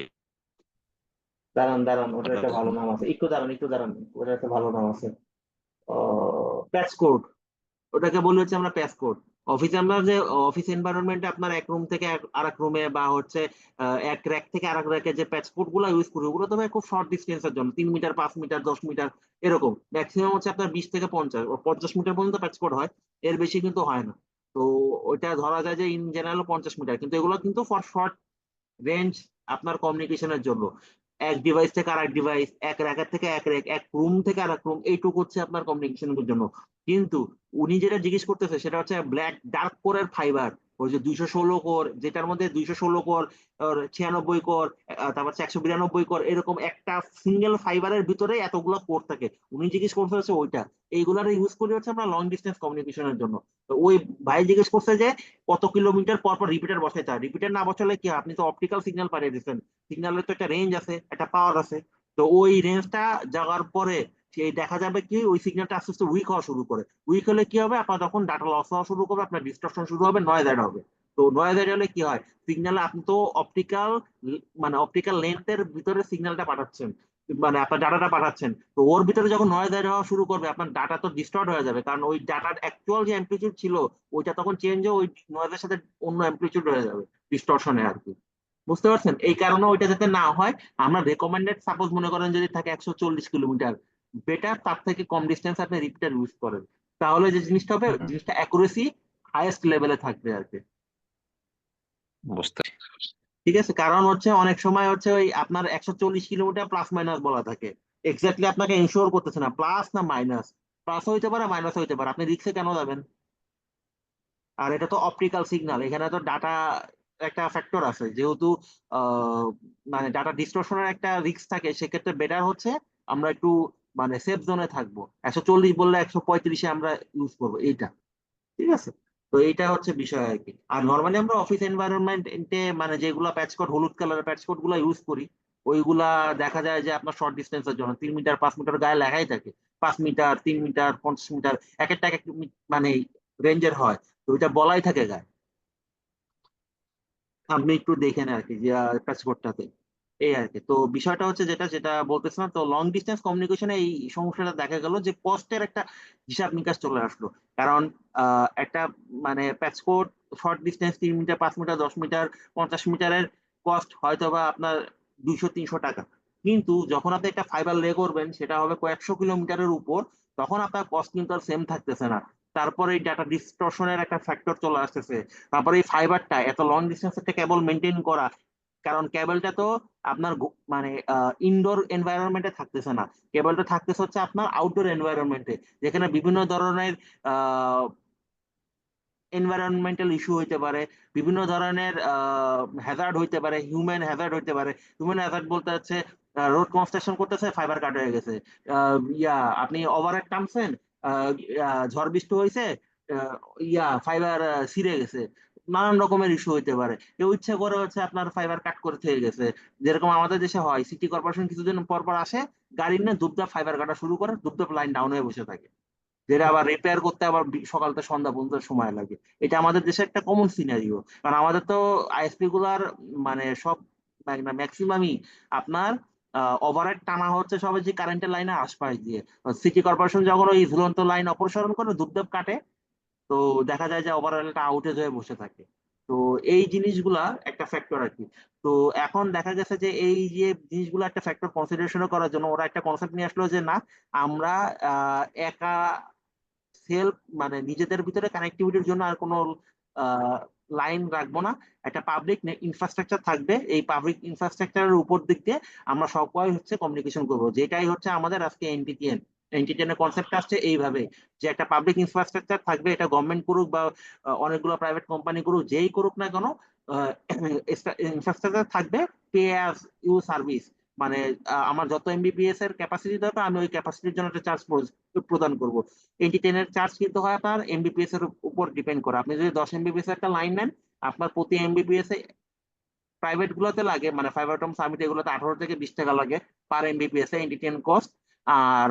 দাঁড়ান দাঁড়ান, ওটার ওটা একটা ভালো নাম আছে, একটু দাঁড়ান একটু দাঁড়ান, ওটার একটা ভালো নাম আছে, প্যাচ কোড। ওটাকে বলি হচ্ছে আমরা প্যাচ কোড। অফিসে আমরা যে অফিস এনভায়রনমেন্টে আপনার এক রুম থেকে আরেক রুমে, বা হচ্ছে এক র্যাক থেকে আরেক র্যাকে যে প্যাচ কোড গুলো ইউজ করি, ওগুলো তো ভাই খুব শর্ট ডিস্টেন্সের জন্য, 3 মিটার, 5 মিটার, 10 মিটার, এরকম। ম্যাক্সিমাম হচ্ছে আপনার 20 থেকে 50 মিটার পর্যন্ত প্যাচ কোড হয়, এর বেশি কিন্তু হয় না। তো ওইটা ধরা যায় যে ইন জেনারেল 50 মিটার, কিন্তু এগুলো কিন্তু ফর শর্ট রেঞ্জ আপনার কমিউনিকেশনের জন্য। এক ডিভাইস থেকে আরেক ডিভাইস, এক র্যাকের থেকে এক র্যাক, এক রুম থেকে আরেক রুম, এইটুকু হচ্ছে আপনার কমিউনিকেশনের জন্য। কিন্তু উনি যেটা জিজ্ঞেস করতেছে সেটা হচ্ছে ব্ল্যাক ডার্ক কোরের ফাইবার, ওই যে 216 কোর, যেটার মধ্যে 216 কোর, 96 কোর, তারপর 192 কোর, এরকম একটা সিঙ্গেল ফাইবারের ভিতরে এতগুলো কোর থাকে। উনি জিজ্ঞেস করতে হচ্ছে ওইটা। এইগুলার ইউজ করি হচ্ছে আমরা লং ডিস্টেন্স কমিউনিকেশনের জন্য। তো ওই ভাই জিজ্ঞেস করছে যে কত কিলোমিটার পর পর রিপিটার বসাইতে হয়। রিপিটার না বসালে কি হয়, আপনি তো অপটিক্যাল সিগন্যাল পাঠিয়ে দিচ্ছেন, সিগন্যালের তো একটা রেঞ্জ আছে, একটা পাওয়ার আছে। তো ওই রেঞ্জটা যাওয়ার পরে সেই দেখা যাবে কি ওই সিগন্যালটা আস্তে আস্তে উইক হওয়া শুরু করে। উইক হলে কি হবে, আপনার তখন ডাটা লস হওয়া শুরু করবে, আপনার ডিস্টরশন শুরু হবে, নয়েজ অ্যাড হবে। তো নয়েজ অ্যাড হলে কি হয়, সিগন্যালে আপনি তো অপটিক্যাল, মানে অপটিক্যাল লেন্থের ভিতরে সিগন্যালটা পাঠাচ্ছেন, মানে আপনার ডাটাটা পাঠাচ্ছেন। তো ওর ভিতরে যখন নয়েজ অ্যাড হওয়া শুরু করবে, আপনার ডাটা তো ডিস্টর্ট হয়ে যাবে, কারণ ওই ডাটার অ্যাকচুয়াল যে অ্যাম্পলিটিউড ছিল, ওইটা তখন চেঞ্জ হয়ে ওই নয়েজের সাথে অন্য অ্যাম্পলিটিউড হয়ে যাবে, ডিস্টরশনে আর কি। বুঝতে পারছেন? এই কারণে ওইটা যাতে না হয়, আমরা রেকমেন্ডেড, সাপোজ মনে করেন যদি থাকে 140 কিলোমিটার, বেটার তার থেকে কম ডিস্টেন্স আপনি রিপিটার ইউজ করেন, তাহলে যে জিনিসটা হবে, জিনিসটা অ্যাকুরেসি হাইয়েস্ট লেভেলে থাকবে আর কি। বুঝতে ঠিক আছে? কারণ হচ্ছে অনেক সময় হচ্ছে ওই আপনার 140 কিলোমিটার প্লাস মাইনাস বলা থাকে, এক্স্যাক্টলি আপনাকে ইনশিওর করতেছে না প্লাস না মাইনাস, প্লাস হইতে পারে মাইনাস হইতে পারে, আপনি রিক্সে কেন যাবেন? আর এটা তো অপটিক্যাল সিগন্যাল, এখানে তো ডাটা একটা ফ্যাক্টর আছে, যেহেতু আহ, মানে ডাটা ডিস্টরশনের একটা রিস্ক থাকে, সেক্ষেত্রে বেটার হচ্ছে আমরা একটু মানে সেফ জোনে থাকবো। 140 বললে 135-এ আমরা ইউজ করবো এইটা, ঠিক আছে? তো এইটা হচ্ছে বিষয় আর কি। আর নর্মালি আমরা অফিস এনভায়রনমেন্টে মানে যেগুলো প্যাচ কোড, হলুদ কালারের প্যাচ কোড গুলো ইউজ করি, ওইগুলা দেখা যায় যে আপনার শর্ট ডিস্টেন্সের জন্য 3 মিটার, 5 মিটার গায়ে লেখাই থাকে, 5 মিটার, 3 মিটার, 50 মিটার, এক একটা এক এক মানে রেঞ্জের হয়। তো ওইটা বলাই থাকে গায়ে, আপনি একটু দেখেন আর কি যে প্যাচ কোডটাতে। এই আর কি। তো বিষয়টা হচ্ছে যেটা যেটা বলতেছিলাম, তো লং ডিস্টেন্স কমিউনিকেশনে এই সমস্যাটা দেখা গেল যে কস্টের একটা হিসাব নিকাশ চলে আসলো। কারণ একটা মানে patch cord short distance 3 metre, 5 metre, 10 metre, 50 মিটারের কস্ট হয়তো বা আপনার 200-300 টাকা। কিন্তু যখন আপনি একটা ফাইবার লে করবেন, সেটা হবে কয়েকশো কিলোমিটারের উপর, তখন আপনার কস্ট কিন্তু আর সেম থাকতেছে না। তারপরে এই ডাটা ডিস্টরশনের একটা ফ্যাক্টর চলে আসতেছে। তারপরে এই ফাইবারটা এত লং ডিস্টেন্স একটা কেবল মেনটেন করা, কারণ কেবলটা তো আপনার মানে ইনডোর এনভায়রনমেন্টে থাকতেছে না, কেবলটা থাকতেছে হচ্ছে আপনার আউটডোর এনভায়রনমেন্টে, যেখানে বিভিন্ন ধরনের এনভায়রনমেন্টাল ইস্যু হইতে পারে, বিভিন্ন ধরনের হ্যাজার্ড হইতে পারে, হিউম্যান হ্যাজার্ড হইতে পারে। হিউম্যান হ্যাজার্ড বলতে হচ্ছে রোড কনস্ট্রাকশন করতেছে, ফাইবার কাট হয়ে গেছে, আপনি ওভারহেড টানছেন, ঝড় বৃষ্টি হয়েছে, আহ, ফাইবার ছিঁড়ে গেছে, নানান রকমের ইস্যু হইতে পারে। কেউ ইচ্ছে করে হচ্ছে আপনার ফাইবার কাট করে থেকে গেছে, যেরকম আমাদের দেশে হয়, সিটি কর্পোরেশন কিছুদিন পর পর আসে, গাড়ি নিয়ে দুপদাপ ফাইবার কাটা শুরু করে, দুপদাপ লাইন ডাউন হয়ে বসে থাকে, যেটা আবার রিপেয়ার করতে আবার সকাল থেকে সন্ধ্যা পর্যন্ত সময় লাগে। এটা আমাদের দেশে একটা কমন সিনারিও, কারণ আমাদের তো আইএসপি গুলার মানে সব ম্যাক্সিমামই আপনার ওভারহেড টানা হচ্ছে সবাই যে কারেন্টের লাইনের আশপাশ দিয়ে। সিটি কর্পোরেশন যখন ওই ঝুলন্ত লাইন অপসারণ করে দুপদাপ কাটে, তো দেখা যায় যে ওভারঅলটা আউটেজ হয়ে বসে থাকে। তো এই জিনিসগুলা একটা ফ্যাক্টর আর কি। তো এখন দেখা গেছে যে এই যে জিনিসগুলো একটা ফ্যাক্টর কনসিডারেশন করার জন্য ওরা একটা কনসেপ্ট নিয়ে আসলো যে না, আমরা একা সেলফ মানে নিজেদের ভিতরে কানেক্টিভিটির জন্য আর কোনো লাইন রাখবো না, একটা পাবলিক ইনফ্রাস্ট্রাকচার থাকবে। এই পাবলিক ইনফ্রাস্ট্রাকচারের উপর দিক দিয়ে আমরা সবাই হচ্ছে কমিউনিকেশন করবো, যেটাই হচ্ছে আমাদের আজকে এনটিটিএন। এনটিটিএন এর কনসেপ্ট আসছে এইভাবে যে একটা পাবলিক ইনফ্রাস্ট্রাকচার থাকবে, এটা গভর্নমেন্ট করুক বা অনেকগুলো প্রাইভেট কোম্পানি করুক, যেই করুক না কেন, ইনফ্রাস্ট্রাকচার থাকবে পে অ্যাজ ইউ সার্ভিস। মানে আমার যত এমবিপিএস এর ক্যাপাসিটি দরকার, আমি ওই ক্যাপাসিটির জন্য একটা চার্জ প্রদান করব। এনটি10 এর চার্জ কিন্তু হয় আপনার এমবিপিএস এর উপর ডিপেন্ড করে। আপনি যদি 10 এমবিপিএস একটা লাইন নেন, আপনার প্রতি এমবিপিএস এ প্রাইভেট গুলোতে লাগে, মানে ফাইবারটম সামিট এগুলোতে 18 থেকে 20 টাকা লাগে পার এমবিপিএস এ এনটি10 কস্ট। আর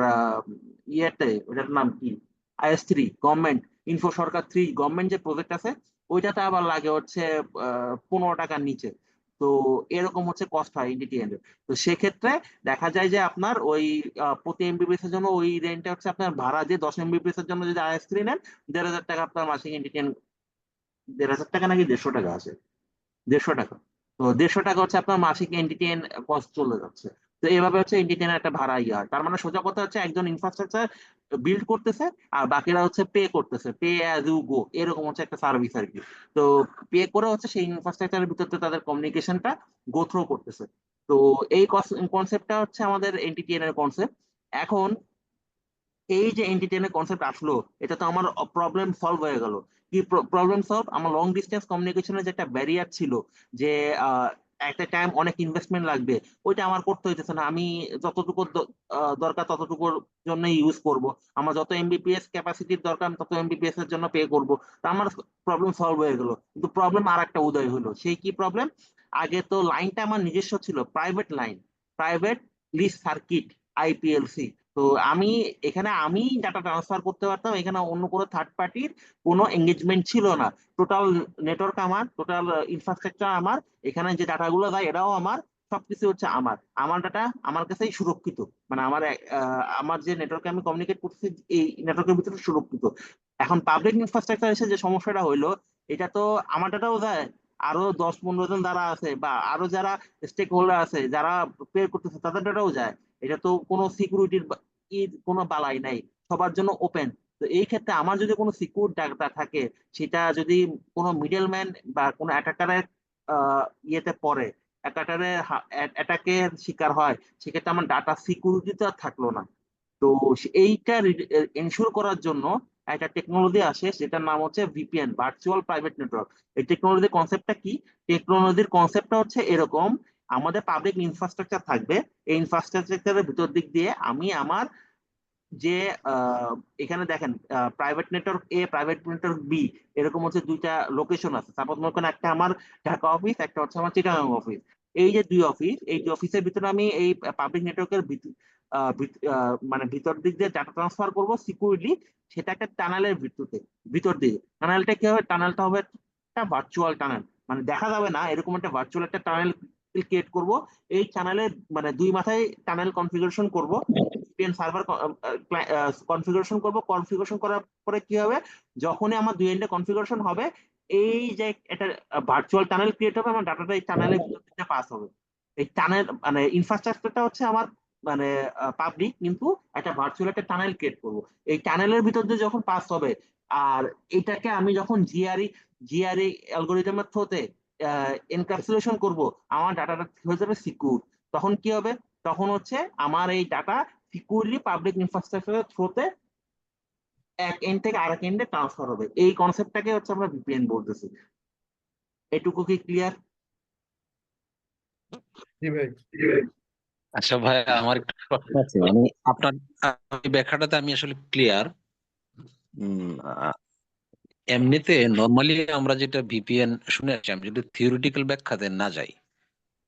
ইয়েতে ওটার নাম কি, আইএস3 গভর্নমেন্ট, ইনফো সরকার 3 গভর্নমেন্ট যে প্রজেক্ট আছে, ওইটাতে আবার লাগে হচ্ছে 15 টাকার নিচে। তো এরকম হচ্ছে কস্ট হয় এনটিটিএন এর। তো সেক্ষেত্রে দেখা যায় যে আপনার ওই প্রতি এমবিপিএস এর জন্য ওই রেন্টটা হচ্ছে আপনার ভাড়া, যে 10 এমবিপিএস এর জন্য যদি আইএস3 নেন 1,500 টাকা আপনার মাসিক এনটিটিএন, 1,500 টাকা নাকি 150 টাকা আছে, 150 টাকা। তো 150 টাকা হচ্ছে আপনার মাসিক এনটিটিএন কস্ট চলে যাচ্ছে। তো এভাবে হচ্ছে এনটিটিএন একটা ভাড়া ইয়ার, তার মানে সোজা কথা হচ্ছে একজন ইনফ্রাস্ট্রাকচার বিল্ড করতেছে আর বাকিরা হচ্ছে পে করতেছে, পে অ্যাজ ইউ গো, এরকম হচ্ছে একটা সার্ভিস আর কি। তো পে করে হচ্ছে সেই ইনফ্রাস্ট্রাকচারের ভিতরে তাদের কমিউনিকেশনটা গো থ্রু করতেছে। তো এই কনসেপ্টটা হচ্ছে আমাদের এনটিটিএন এর কনসেপ্ট। এখন এই যে এনটিটিএন এর কনসেপ্ট আসলো, এটা তো আমার প্রবলেম সলভ হয়ে গেল। কি প্রবলেম সলভ? আমার লং ডিস্টেন্স কমিউনিকেশনের যে একটা ব্যারিয়ার ছিল, যে একটা টাইম অনেক ইনভেস্টমেন্ট লাগবে, ওইটা আমার করতে হইতেছে না। আমি যতটুকু দরকার ততটুকুর জন্য ইউজ করব, আমার যত এমবিপিএস ক্যাপাসিটির দরকার আমি তত এমবিপিএস এর জন্য পে করব। তো আমার প্রবলেম সলভ হয়ে গেল। কিন্তু প্রবলেম আর একটা উদয় হলো। সেই কি প্রবলেম? আগে তো লাইনটা আমার নিজস্ব ছিল, private line, private lease circuit, IPLC. তো আমি এখানে আমি ডাটা ট্রান্সফার করতে পারতাম, এখানে অন্য কোনো থার্ড পার্টির কোনো এঙ্গেজমেন্ট ছিল না। টোটাল নেটওয়ার্ক আমার, টোটাল ইনফ্রাস্ট্রাকচার আমার, এখানে যে ডাটাগুলো যায় এটাও আমার, সবকিছু হচ্ছে আমার ডাটা আমার কাছেই সুরক্ষিত। মানে আমার যে নেটওয়ার্কে আমি কমিউনিকেট করতেছি এই নেটওয়ার্কের ভিতরে সুরক্ষিত। এখন পাবলিক ইনফ্রাস্ট্রাকচার এসে যে সমস্যাটা হইলো, এটা তো আমার ডাটাও যায়, আরো 10-15 জন যারা আছে বা আরো যারা স্টেক হোল্ডার আছে যারা পে করতেছে তাদের ডাটাও যায়। এটা তো কোনো সিকিউরিটির কোনো বালাই নাই, সবার জন্য ওপেন। তো এই ক্ষেত্রে আমার যদি কোনো সিকিউর ডাটা থাকে, সেটা যদি কোনো মিডলম্যান বা কোনো অ্যাটাকারের ইয়েতে পড়ে, অ্যাটাকের শিকার হয়, সেক্ষেত্রে আমার ডাটা সিকিউরিটি তো আর থাকলো না। তো এইটা এনশিওর করার জন্য একটা টেকনোলজি আসে, সেটার নাম হচ্ছে ভিপিএন, ভার্চুয়াল প্রাইভেট নেটওয়ার্ক। এই টেকনোলজির কনসেপ্টটা কি? টেকনোলজির কনসেপ্টটা হচ্ছে এরকম, আমাদের পাবলিক ইনফ্রাস্ট্রাকচার থাকবে, এই ইনফ্রাস্ট্রাকচারের ভিতর দিক দিয়ে আমি আমার যে এখানে দেখেন প্রাইভেট নেটওয়ার্ক এ, প্রাইভেট নেটওয়ার্ক বি, এরকম হচ্ছে দুইটা লোকেশন আছে। সাপোজ মনে করেন একটা আমার ঢাকা অফিস, একটা হচ্ছে আমার চিটাগাং অফিস। এই যে দুই অফিস, এই দুই অফিসের ভিতরে আমি এই পাবলিক নেটওয়ার্কের মানে ভিতর দিক দিয়ে ডাটা ট্রান্সফার করব সিকিউরলি, সেটা একটা টানেলের ভিতর দিয়ে। টানেলটা কি হবে? টানেলটা হবে একটা ভার্চুয়াল টানেল, মানে দেখা যাবে না, এরকম একটা ভার্চুয়াল একটা টানেল ক্রিয়েট করব। এই টানেলের মানে দুই মাথায় টানেল কনফিগারেশন করব, সার্ভার কনফিগারেশন করব। কনফিগারেশন করার পরে কি হবে, যখনই আমার দুই এন্ডে কনফিগারেশন হবে, এই যে একটা ভার্চুয়াল টানেল ক্রিয়েট হবে, আমার ডাটাটা এই টানেলের ভিতর দিয়ে পাস হবে। এই টানেল মানে ইনফ্রাস্ট্রাকচারটা হচ্ছে আমার মানে পাবলিক, কিন্তু একটা ভার্চুয়াল একটা টানেল ক্রিয়েট করব। এই টানেলের ভিতর দিয়ে যখন পাস হবে, আর এটাকে আমি যখন জিআরই অ্যালগোরিদমের থ্রুতে এনক্যাপসুলেশন করব, আমার ডাটাটা হয়ে যাবে সিকিউর। তখন কি হবে? তখন হচ্ছে আমার এই ডাটা সিকিউরলি পাবলিক ইনফ্রাস্ট্রাকচারের থ্রুতে এক এন্ড থেকে আরেক এন্ডে ট্রান্সফার হবে, এই কনসেপ্টটাকে হচ্ছে আমরা ভিপিএন বলতেছি। এটুকু কি ক্লিয়ার? জি ভাই। আচ্ছা ভাই, আমার একটু প্রশ্ন আছে, মানে আপনার এই ব্যাখ্যাটাতে আমি আসলে ক্লিয়ার। এমনিতে নর্মালি আমরা যেটা ভিপিএন শুনে আসছি, আমি যদি থিওরিটিক্যাল ব্যাখ্যাতে না যাই,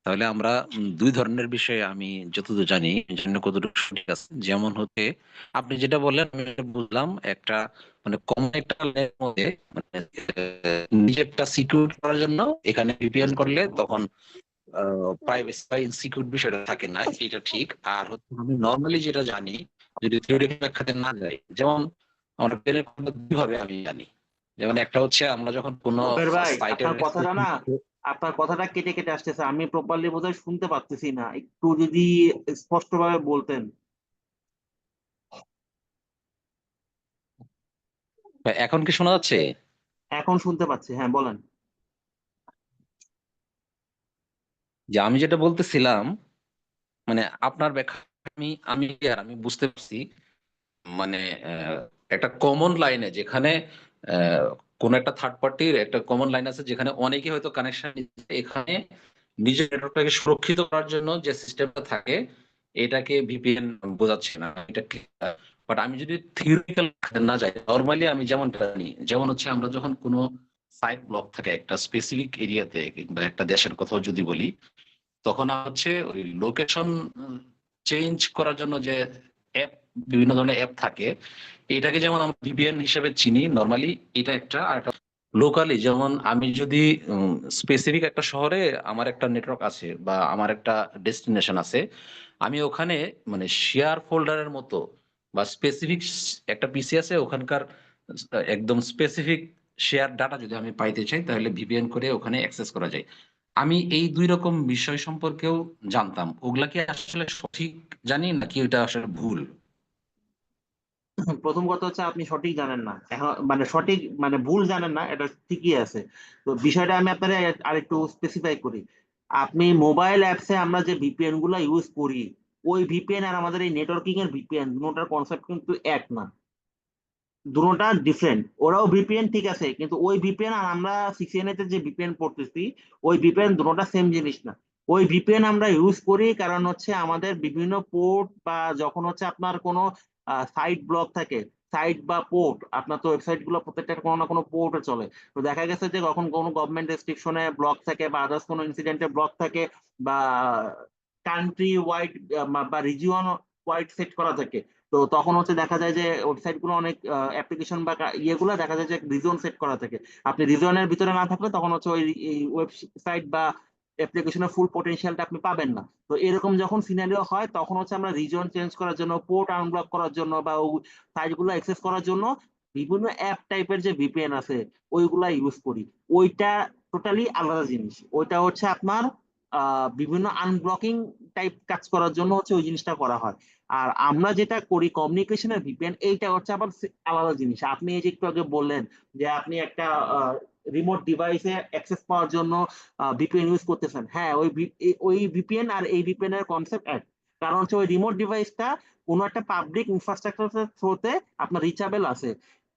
তাহলে আমরা দুই ধরনের বিষয়ে আমি যতদূর জানি, কতটুকু সঠিক আছে। যেমন হচ্ছে আপনি যেটা বললেন আমি এটা বুঝলাম, একটা মানে কমন একটা layer এর মধ্যে মানে নিজেরটা সিকিউর করার জন্য এখানে ভিপিএন করলে তখন প্রাইভেসি বা ইনসিকিউর বিষয়টা থাকে না, এটা ঠিক। আর হচ্ছে আমি নর্মালি যেটা জানি, যদি থিওরিটিক্যাল ব্যাখ্যাতে না যাই, যেমন আমরা প্লেনের কথা দুইভাবে আমি জানি। যেমন একটা হচ্ছে আমরা যখন কোনো জুবের ভাই, সাইটের আপনার কথাটা না, আপনার কথাটা কেটে কেটে আসতেছে, আমি প্রপারলি বোধহয় শুনতে পাচ্তেছি না, একটু যদি স্পষ্টভাবে বলতেন। এখন কি শোনা যাচ্ছে? এখন শুনতে পাচ্ছি, হ্যাঁ বলেন। যে আমি যেটা বলতেছিলাম, মানে আপনার ব্যাখ্যা আমি আমি বুঝতে পারছি। মানে একটা কমন লাইনে যেখানে কোন একটা থার্ড পার্টির একটা কমন লাইন আছে, যেখানে অনেকে হয়তো কানেকশন, এখানে নিজের নেটওয়ার্কটাকে সুরক্ষিত করার জন্য যে সিস্টেমটা থাকে, এটাকে ভিপিএন বোঝাচ্ছে না, এটা। বাট আমি যদি থিওরিটিক্যাল না যাই, নর্মালি আমি যেমন জানি, যেমন হচ্ছে আমরা যখন কোনো সাইট ব্লক থাকে একটা স্পেসিফিক এরিয়াতে কিংবা একটা দেশের কথাও যদি বলি, তখন হচ্ছে ওই লোকেশন চেঞ্জ করার জন্য যে অ্যাপ, বিভিন্ন ধরনের অ্যাপ থাকে, এটাকে যেমন আমরা ভিপিএন হিসেবে চিনি নর্মালি, এটা একটা। আর একটা লোকালি, যেমন আমি যদি স্পেসিফিক একটা শহরে আমার একটা নেটওয়ার্ক আছে বা আমার একটা ডেস্টিনেশন আছে, আমি ওখানে মানে শেয়ার ফোল্ডারের মতো বা স্পেসিফিক একটা পিসি আছে, ওখানকার একদম স্পেসিফিক শেয়ার ডাটা যদি আমি পাইতে চাই, তাহলে ভিপিএন করে ওখানে অ্যাক্সেস করা যায়। আমি এই দুই রকম বিষয় সম্পর্কেও জানতাম, ওগুলা কি আসলে সঠিক জানি নাকি ওইটা আসলে ভুল? প্রথম কথা হচ্ছে আপনি সঠিক জানেন না, এখন মানে সঠিক মানে ভুল জানেন না, এটা ঠিকই আছে। তো বিষয়টা আমি আপনার আরেকটু স্পেসিফাই করি। আপনি মোবাইল অ্যাপসে আমরা যে ভিপিএন গুলা ইউজ করি, ওই ভিপিএন আর আমাদের এই নেটওয়ার্কিং এর ভিপিএন দুটোটার কনসেপ্ট কিন্তু এক না, দুটোটা ডিফারেন্ট। ওরাও ভিপিএন ঠিক আছে, কিন্তু ওই ভিপিএন আর আমরা সিসিএনএ তে যে ভিপিএন পড়তেছি, ওই ভিপিএন দুটোটা সেম জিনিস না। ওই ভিপিএন আমরা ইউজ করি কারণ হচ্ছে আমাদের বিভিন্ন পোর্ট বা যখন হচ্ছে আপনার কোনো সাইট ব্লক থাকে, সাইট বা পোর্ট, আপনার তো ওয়েবসাইট গুলো প্রত্যেকটা কোনো না কোনো পোর্টে চলে। তো দেখা গেছে যে কখন কোনো গভর্নমেন্ট রেস্ট্রিকশনে ব্লক থাকে বা আদার্স কোনো ইনসিডেন্টে ব্লক থাকে বা কান্ট্রি ওয়াইড বা রিজিয়ন ওয়াইড সেট করা থাকে, তো তখন হচ্ছে দেখা যায় যে ওয়েবসাইট গুলো অনেক অ্যাপ্লিকেশন বা ইয়েগুলো দেখা যায় যে রিজন সেট করা থাকে। আপনি রিজনের ভিতরে না থাকলে তখন হচ্ছে ওই ওয়েবসাইট বা অ্যাপ্লিকেশনের ফুল পটেনশিয়ালটা আপনি পাবেন না। তো এরকম যখন সিনারিও হয়, তখন হচ্ছে আমরা রিজন চেঞ্জ করার জন্য, পোর্ট আনব্লক করার জন্য বা সাইটগুলো অ্যাক্সেস করার জন্য বিভিন্ন অ্যাপ টাইপের যে ভিপিএন আছে ওইগুলা ইউজ করি। ওইটা টোটালি আলাদা জিনিস। ওইটা হচ্ছে আপনার বিভিন্ন আনব্লকিং টাইপ কাজ করার জন্য হচ্ছে ওই জিনিসটা করা হয়। আর আমরা যেটা করি কমিউনিকেশনের ভিপিএন, এইটা হচ্ছে আবার আলাদা জিনিস। আপনি এই যে একটু আগে বললেন যে আপনি একটা রিমোট ডিভাইসে অ্যাক্সেস পাওয়ার জন্য ভিপিএন ইউজ করতেছেন, হ্যাঁ ওই ভিপিএন আর এই ভিপিএন এর কনসেপ্ট এক। কারণ হচ্ছে ওই রিমোট ডিভাইসটা কোনো একটা পাবলিক ইনফ্রাস্ট্রাকচারের থ্রুতে আপনার রিচাবেল আছে,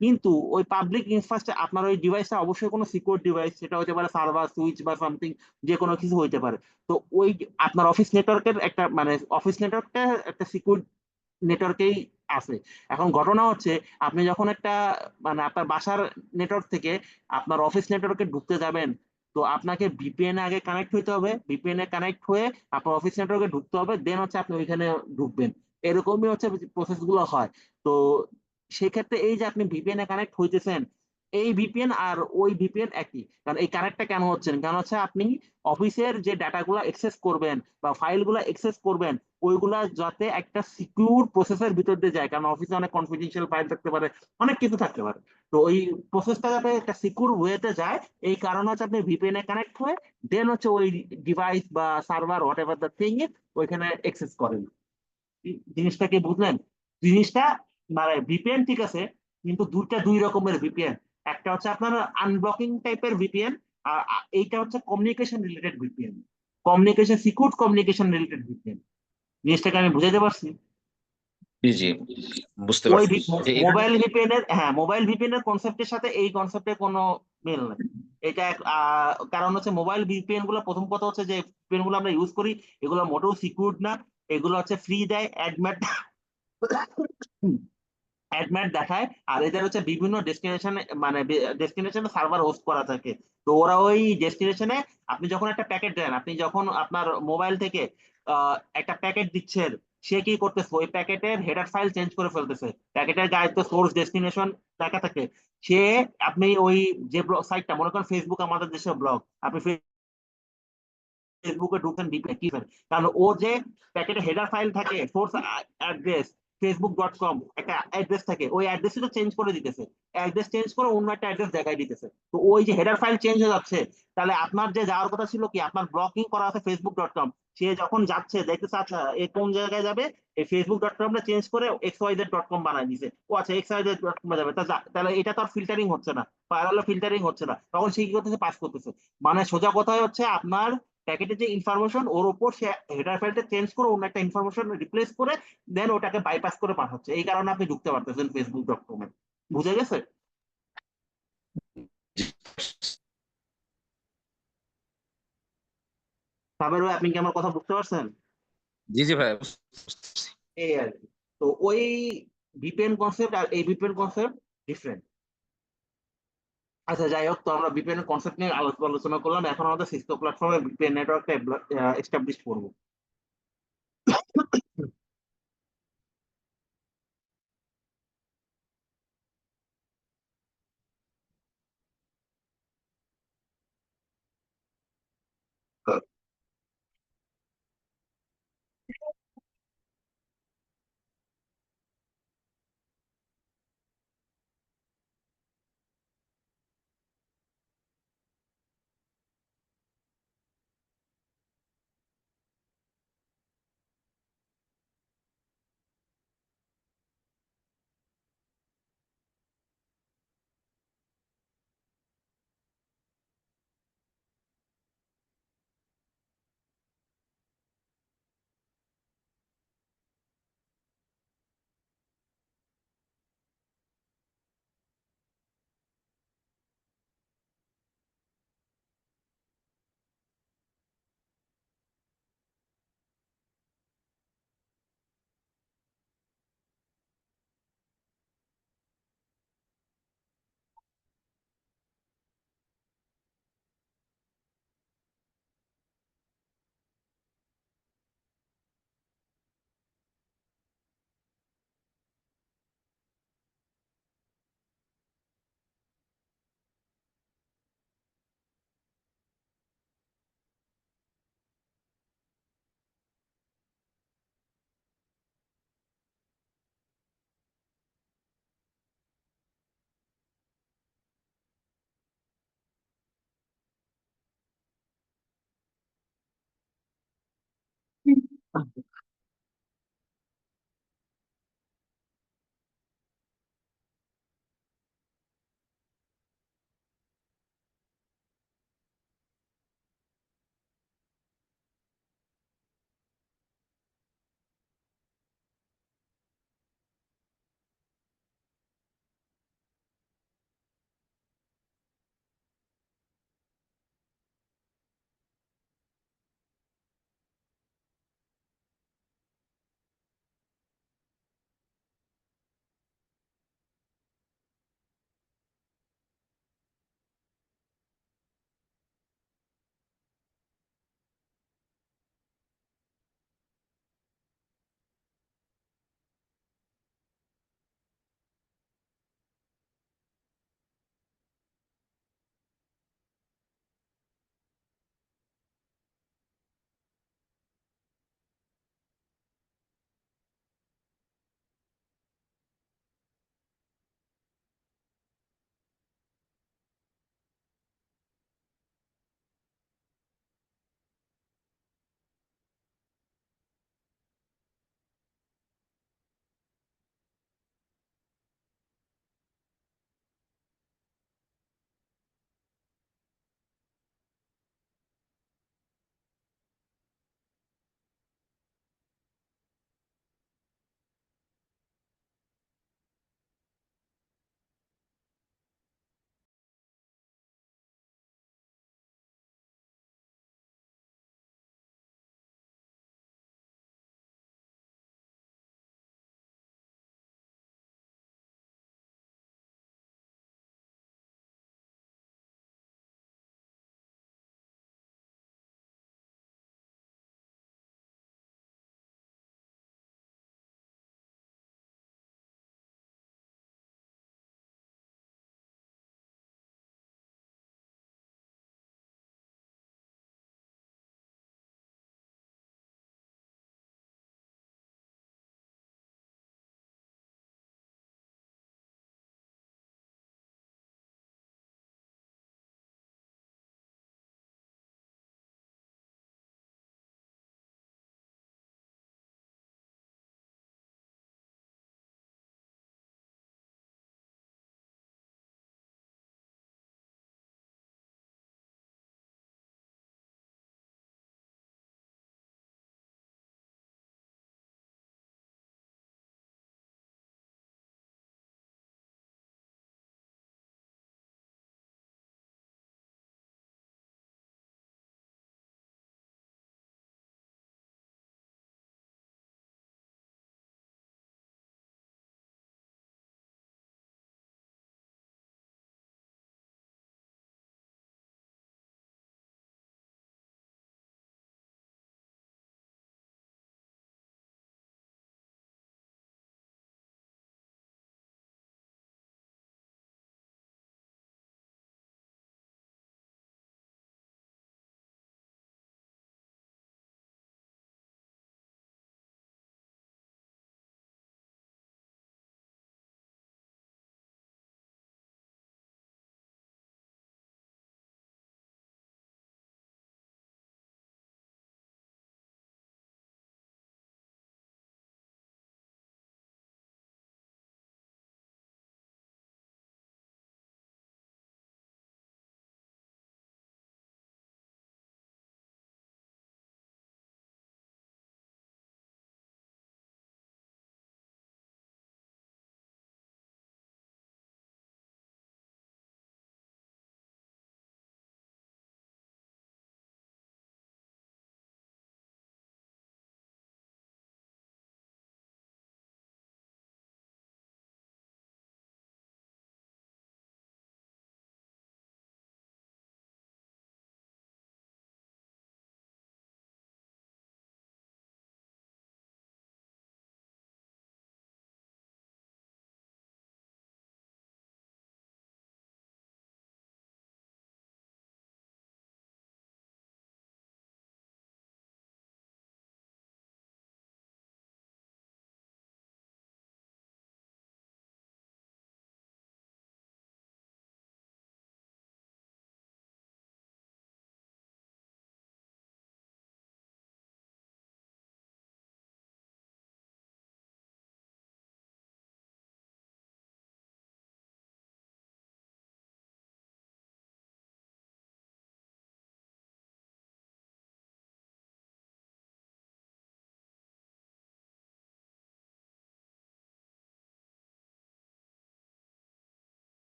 কিন্তু ওই পাবলিক ইনফ্রাস্ট্রাকচার আপনার ওই ডিভাইসটা অবশ্যই কোনো সিকিউর ডিভাইস, সেটা হতে পারে সার্ভার সুইচ বা সামথিং, যে কোনো কিছু হইতে পারে। তো ওই আপনার অফিস নেটওয়ার্কের একটা মানে অফিস নেটওয়ার্কটা একটা সিকিউর নেটওয়ার্কেই আছে। এখন ঘটনা হচ্ছে আপনি যখন একটা মানে আপনার বাসার নেটওয়ার্ক থেকে আপনার অফিস নেটওয়ার্কে ঢুকতে যাবেন, তো আপনাকে ভিপিএন আগে কানেক্ট হইতে হবে, ভিপিএন এ কানেক্ট হয়ে আপনার অফিস নেটওয়ার্কে ঢুকতে হবে, দেন হচ্ছে আপনি ওইখানে ঢুকবেন। এরকমই হচ্ছে প্রসেস গুলো হয়। তো সেক্ষেত্রে এই যে আপনি ভিপিএন এ কানেক্ট হইতেছেন, এই ভিপিএন আর ওই ভিপিএন একই। কারণ এই কানেক্টটা কেন হচ্ছেন, কারণ হচ্ছে আপনি অফিসের যে ডাটাগুলো অ্যাক্সেস করবেন বা ফাইলগুলো অ্যাক্সেস করবেন, ওইগুলা যাতে একটা সিকিউর প্রসেসের ভিতর দিয়ে যায়, কারণ অফিসে অনেক কনফিডেন্সিয়াল ফাইল থাকতে পারে, অনেক কিছু থাকতে পারে। তো ওই প্রসেসটা যাতে একটা সিকিউর ওয়েতে যায়, এই কারণে হচ্ছে আপনি ভিপিএন এ কানেক্ট হয়ে দেন হচ্ছে ওই ডিভাইস বা server what ever the thing ওইখানে অ্যাক্সেস করেন। জিনিসটা কি বুঝলেন? জিনিসটা মানে ভিপিএন ঠিক আছে, কিন্তু দুই রকমের ভিপিএন। একটা হচ্ছে আপনার আনব্লকিং টাইপের ভিপিএন, আর এইটা হচ্ছে communication related VPN, communication secure communication related VPN. জিনিসটাকে আমি বুঝাতে পারছি? জি জি বুঝতে ওই পারছি এখানে মোবাইল ভিপিএন এর, হ্যাঁ, মোবাইল ভিপিএন এর কনসেপ্টের সাথে এই কনসেপ্টের কোনো মিল নেই। এটা কারণ হচ্ছে মোবাইল ভিপিএন গুলো, প্রথম কথা হচ্ছে যে ভিপিএন গুলো আমরা ইউজ করি, এগুলো মোটেও সিকিউর না। এগুলো হচ্ছে ফ্রি দেয়, অ্যাডম্যাট অ্যাডম্যাট দেখায়, আর এদের হচ্ছে বিভিন্ন ডেস্টিনেশনে, মানে ডেস্টিনেশনে সার্ভার হোস্ট করা থাকে। তো ওরা ওই ডেস্টিনেশনে, আপনি যখন একটা প্যাকেট দেন, আপনি যখন আপনার মোবাইল থেকে একটা প্যাকেট দিচ্ছেন, সে কি করতেছে, ওই প্যাকেটের হেডার ফাইল চেঞ্জ করে ফেলতেছে। প্যাকেটের গায়ে তো সোর্স ডেস্টিনেশন লেখা থাকে। সে, আপনি ওই যে সাইটটা, মনে করেন ফেসবুক আমাদের দেশের ব্লগ, আপনি ফেসবুকে ঢুকেন ভিপিএন কি করেন? কারণ ও যে প্যাকেটে হেডার ফাইল থাকে, সোর্স অ্যাড্রেস facebook.com একটা অ্যাড্রেস থাকে, ওই অ্যাড্রেসই তো চেঞ্জ করে দিতেছে। অ্যাড্রেস চেঞ্জ করে অন্য একটা অ্যাড্রেস দেখাই দিতেছে। তো ওই যে হেডার ফাইল চেঞ্জ হয়ে যাচ্ছে, তাহলে আপনার যে যাওয়ার কথা ছিল কি, আপনার ব্লকিং করা আছে facebook.com, সে যখন যাচ্ছে দেখতেছে আচ্ছা এ কোন জায়গায় যাবে, এই facebook.com টা চেঞ্জ করে xyz.com বানাই দিছে। ও আচ্ছা xyz.com যাবে, তাহলে এটা তো আর ফিল্টারিং হচ্ছে না, প্যারালাল ফিল্টারিং হচ্ছে না, তখন সে কি করতেছে, পাস করতেছে। মানে সোজা কথা হচ্ছে, আপনার প্যাকেটের যে ইনফরমেশন, ওর উপর সে হেডার ফাইলটা চেঞ্জ করে অন্য একটা ইনফরমেশন রিপ্লেস করে দেন ওটাকে বাইপাস করে পাঠাচ্ছে। এই কারণে আপনি ঢুকতে পারতেছেন facebook.com এ। বুঝে গেছে? সাবের ভাই, আপনি কি আমার কথা বুঝতে পারছেন? জি জি ভাই বুঝতে পারছি। এই আর কি। তো ওই ভিপিএন কনসেপ্ট আর এই ভিপিএন কনসেপ্ট ডিফারেন্ট। আচ্ছা যাই হোক, তো আমরা ভিপিএন এর কনসেপ্ট নিয়ে আলোচনা করলাম। এখন আমাদের সিসকো প্ল্যাটফর্মে ভিপিএন নেটওয়ার্কটা এস্টাবলিশ করবো।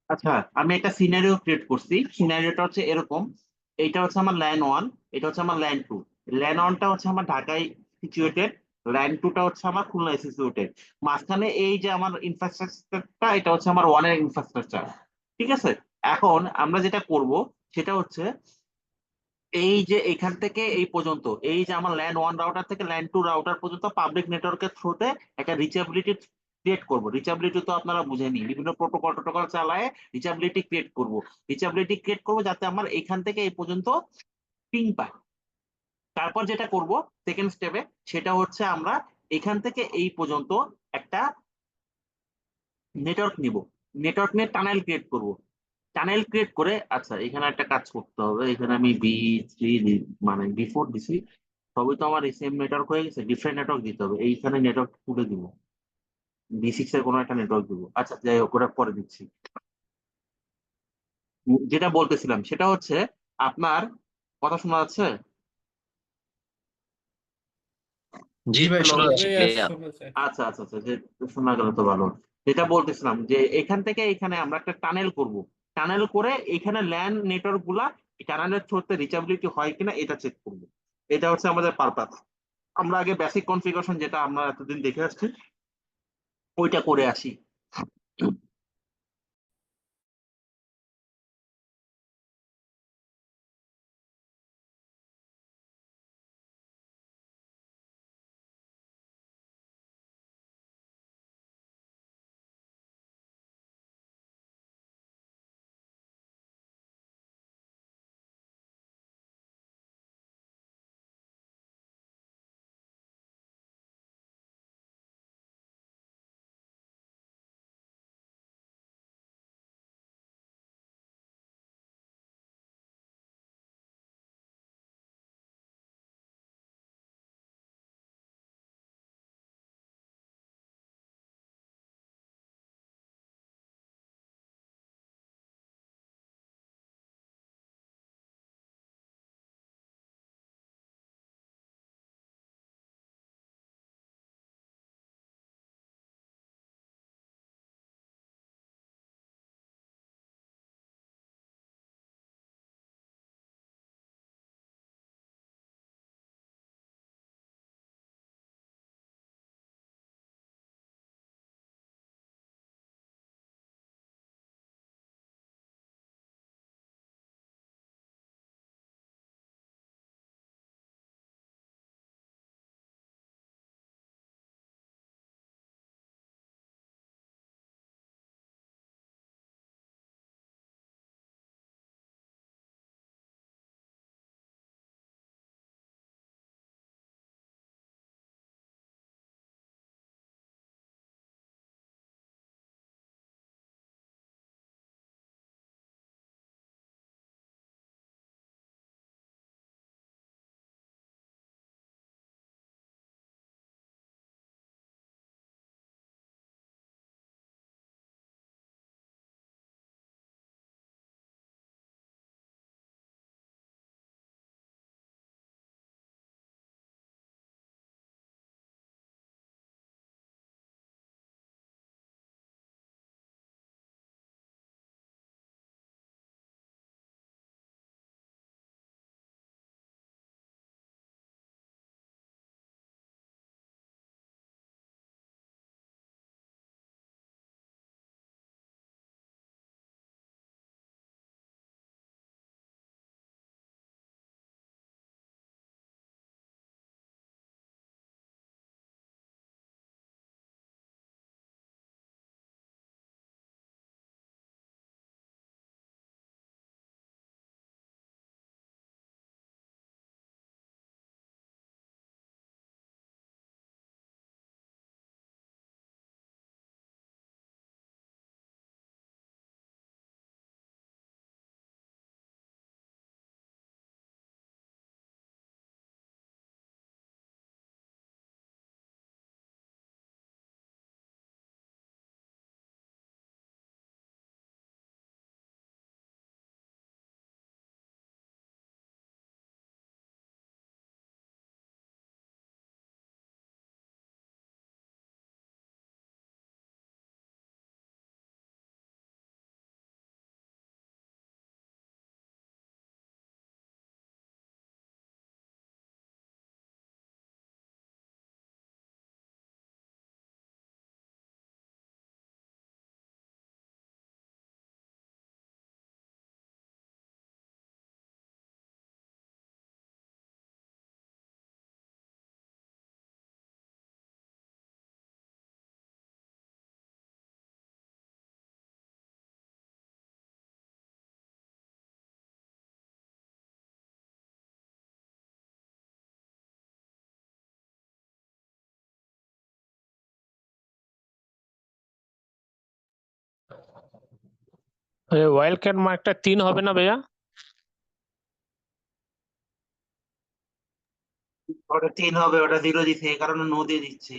আচ্ছা, আমি একটা সিনারিও ক্রিয়েট করছি। সিনারিওটা হচ্ছে এরকম, এইটা হচ্ছে আমার ল্যান ওয়ান, এটা হচ্ছে আমার ল্যান টু। ল্যান ওয়ানটা হচ্ছে আমার ঢাকায় সিচুয়েটেড, ল্যান টুটা হচ্ছে আমার খুলনায় সিচুয়েটেড। মাঝখানে এই যে আমার ইনফ্রাস্ট্রাকচারটা, এটা হচ্ছে আমার ওয়ানের ইনফ্রাস্ট্রাকচার। ঠিক আছে, এখন আমরা যেটা করব সেটা হচ্ছে এই যে এখান থেকে এই পর্যন্ত, এই যে আমার ল্যান ওয়ান রাউটার থেকে ল্যান টু রাউটার পর্যন্ত পাবলিক নেটওয়ার্কের থ্রুতে একটা রিচাবিলিটি ক্রিয়েট করব। রিচাবিলিটি তো আপনারা বুঝেনি, বিভিন্ন প্রোটোকল টোটোকল চালায় রিচাবিলিটি ক্রিয়েট করব। রিচাবিলিটি ক্রিয়েট করব যাতে আমার এখান থেকে এই পর্যন্ত পিং পায়। তারপর যেটা করব সেকেন্ড স্টেপে, সেটা হচ্ছে আমরা এখান থেকে এই পর্যন্ত একটা নেটওয়ার্ক নিব। নেটওয়ার্ক নিয়ে টানেল ক্রিয়েট করব। টানেল ক্রিয়েট করে, আচ্ছা এখানে একটা কাজ করতে হবে, এখানে আমি বি3 মানে বি4 দিছি, সবই তো আমার সেম নেটওয়ার্ক হয়ে গেছে, ডিফারেন্ট নেটওয়ার্ক দিতে হবে। এইখানে নেটওয়ার্ক তুলে দিব, বি6 এর কোনো একটা নেটওয়ার্ক দিব। আচ্ছা যাই হোক, ওটা পরে দিচ্ছি। যেটা বলতেছিলাম সেটা হচ্ছে, আপনার কথা শোনা যাচ্ছে? জি ভাই, Hello? শোনা যাচ্ছে ক্লিয়ার। আচ্ছা আচ্ছা আচ্ছা, যে শোনা গেল তো ভালো। যেটা বলতেছিলাম যে এখান থেকে এখানে আমরা একটা টানেল করব। টানেল করে এখানে ল্যান নেটওয়ার্ক গুলা টানেলের থ্রুতে রিচাবিলিটি হয় কিনা এটা চেক করব। এটা হচ্ছে আমাদের পারপাস। আমরা আগে বেসিক কনফিগারেশন যেটা আমরা এতদিন দেখে আসছি ওইটা করে আসি। ওয়াইল্ড কার্ড মার্কটা 3 হবে না ভাইয়া? ওটা 10 হবে, ওটা 0 দিছে, এই কারণে নো দিয়ে দিচ্ছি।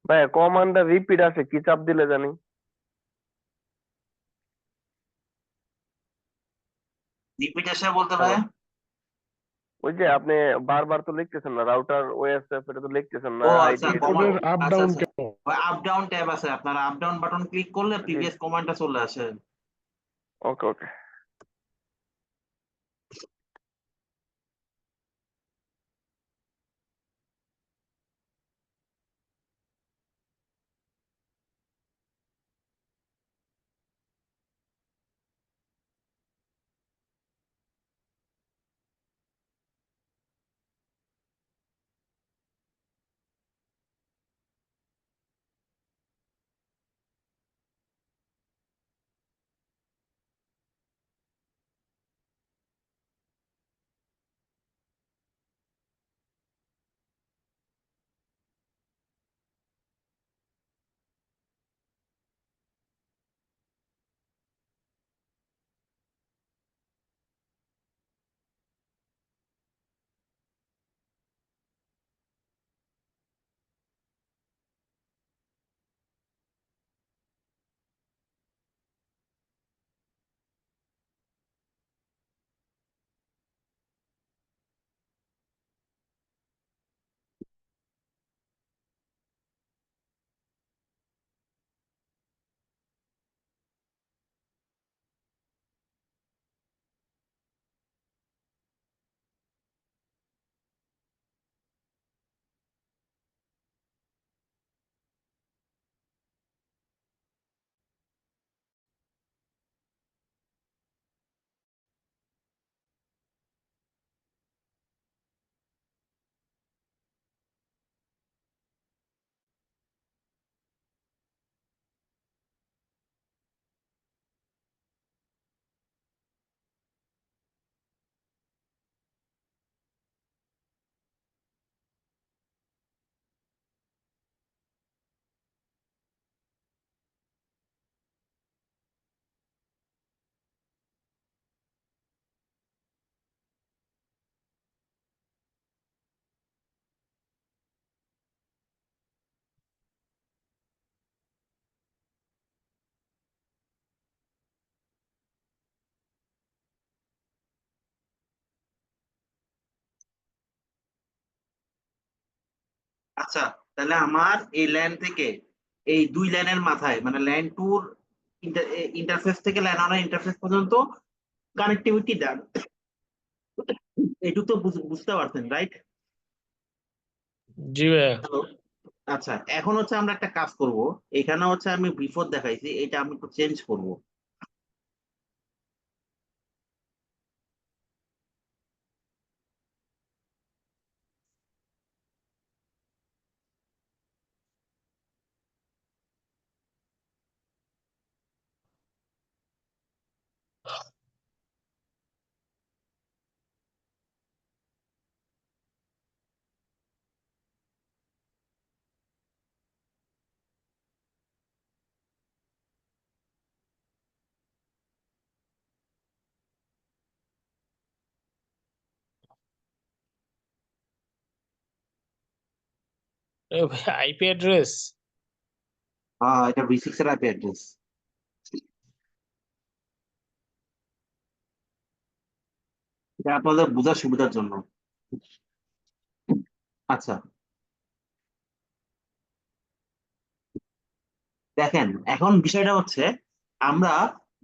ভাই কমান্ডে রিপিট আছে, কি চাপ দিলে জানি? রিপিট আসে বলতে হ্যালো, ভাই? ওই যে আপনি বারবার তো লিখতেছেন না, রাউটার ওএসএফ এটা তো লিখতেছেন না, ও আইডি আচ্ছা, এটা তো। আচ্ছা আচ্ছা, আপ ডাউন ট্যাব আছে, আপনার আপ ডাউন বাটন ক্লিক করলে জি, প্রিভিয়াস কমান্ডটা চলে আসে। ওকে ওকে। আচ্ছা, তাহলে আমার এই ল্যান থেকে এই দুই ল্যানের মাথায় মানে ল্যান টুর ইন্টারফেস থেকে ল্যান ওয়ান ইন্টারফেস পর্যন্ত কানেক্টিভিটি ডান, এটুকু তো বুঝতে পারছেন, রাইট? জি ভাইয়া। আচ্ছা, এখন হচ্ছে আমরা একটা কাজ করব। এখানে হচ্ছে আমি বিফোর দেখাইছি, এটা আমি একটু চেঞ্জ করব। IP address. হ্যাঁ, এটা V6 এর আইপি অ্যাড্রেস। এটা আপনাদের বোঝার সুবিধার জন্য। আচ্ছা, দেখেন এখন বিষয়টা হচ্ছে আমরা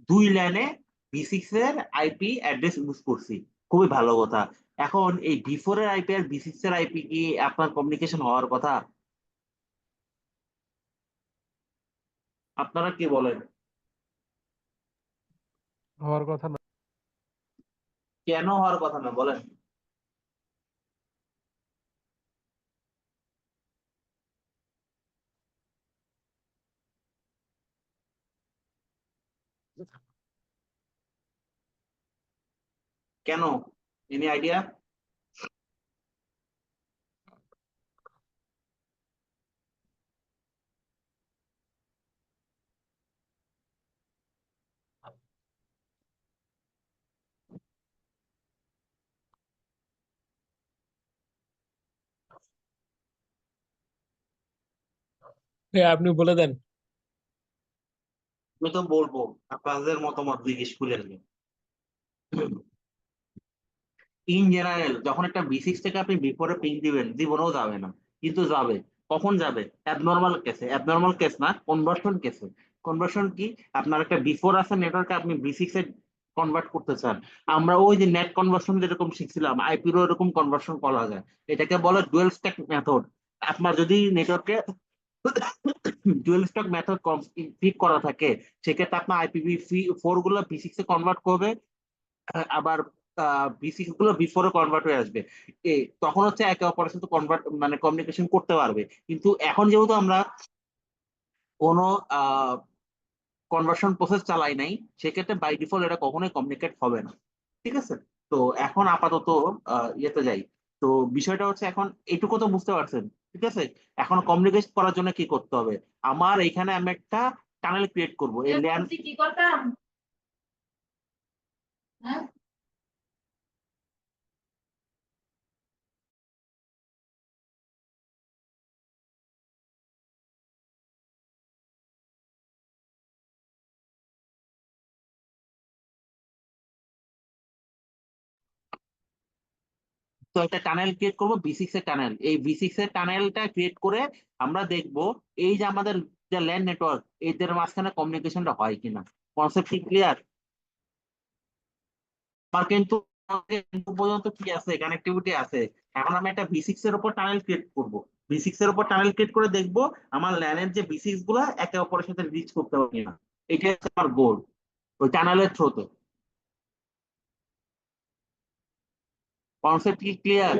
দুই লাইনে V6 এর আইপি অ্যাড্রেস ইউজ করছি, খুবই ভালো কথা। এখন এই V4 এর আইপি আর V6 এর আইপি কি আপনার কমিউনিকেশন হওয়ার কথা? আপনারা কি বলেন? হওয়ার কথা না। কেন হওয়ার কথা না বলেন? কেন? Any idea? ভাইয়া আপনি বলে দেন। আমি তো বলবো, আপনাদের মতামত জিজ্ঞেস করে নেবেন। ইন জেনারেল যখন একটা V6 থেকে আপনি V4 এ পিং দিবেন, জীবনেও যাবে না, কিন্তু যাবে। কখন যাবে? অ্যাবনর্মাল কেসে, অ্যাবনর্মাল কেস না, কনভার্সন কেসে। কনভার্সন কি? আপনার একটা V4 আছে নেটওয়ার্কে, আপনি V6 এ কনভার্ট করতে চান। আমরা ওই যে নেট কনভার্সন যেরকম শিখছিলাম, আইপিরও এরকম কনভার্সন করা যায়। এটাকে বলে ডুয়েল স্ট্যাক মেথড। আপনার যদি নেটওয়ার্কে ডুয়েল স্ট্যাক মেথড কনফিগ করা থাকে, সেক্ষেত্রে আপনার IPv4 গুলো V6 এ কনভার্ট করবে, আবার V6 গুলো V4 এ কনভার্ট হয়ে আসবে। তখন হচ্ছে একে অপরের সাথে কনভার্ট মানে কমিউনিকেশন করতে পারবে। কিন্তু এখন যেহেতু আমরা কোনো কনভার্সন প্রসেস চালাই নাই, সেক্ষেত্রে বাই ডিফল্ট এটা কখনোই কমিউনিকেট হবে না। ঠিক আছে? তো এখন আপাতত ইয়েতে যাই। তো বিষয়টা হচ্ছে এখন এইটুকু তো বুঝতে পারছেন, ঠিক আছে? এখন কমিউনিকেট করার জন্য কি করতে হবে? আমার এখানে আমি একটা টানেল ক্রিয়েট করবো এই ল্যান। কি করতাম? হ্যাঁ তো একটা টানেল ক্রিয়েট করবো V6 এর টানেল। এই V6 এর টানেলটা ক্রিয়েট করে আমরা দেখবো এই যে আমাদের যে ল্যান নেটওয়ার্ক, এদের মাঝখানে কমিউনিকেশনটা হয় কিনা। কনসেপ্ট কি ক্লিয়ার? আমার কিন্তু পর্যন্ত কি আছে, কানেক্টিভিটি আছে। এখন আমি একটা V6 এর উপর টানেল ক্রিয়েট করব। V6 এর উপর টানেল ক্রিয়েট করে দেখবো আমার ল্যানের যে V6 গুলা একে অপরের সাথে রিচ করতে পারে কিনা। এটাই হচ্ছে আমার গোল, ওই টানেলের থ্রুতে। কনসেপ্ট কি ক্লিয়ার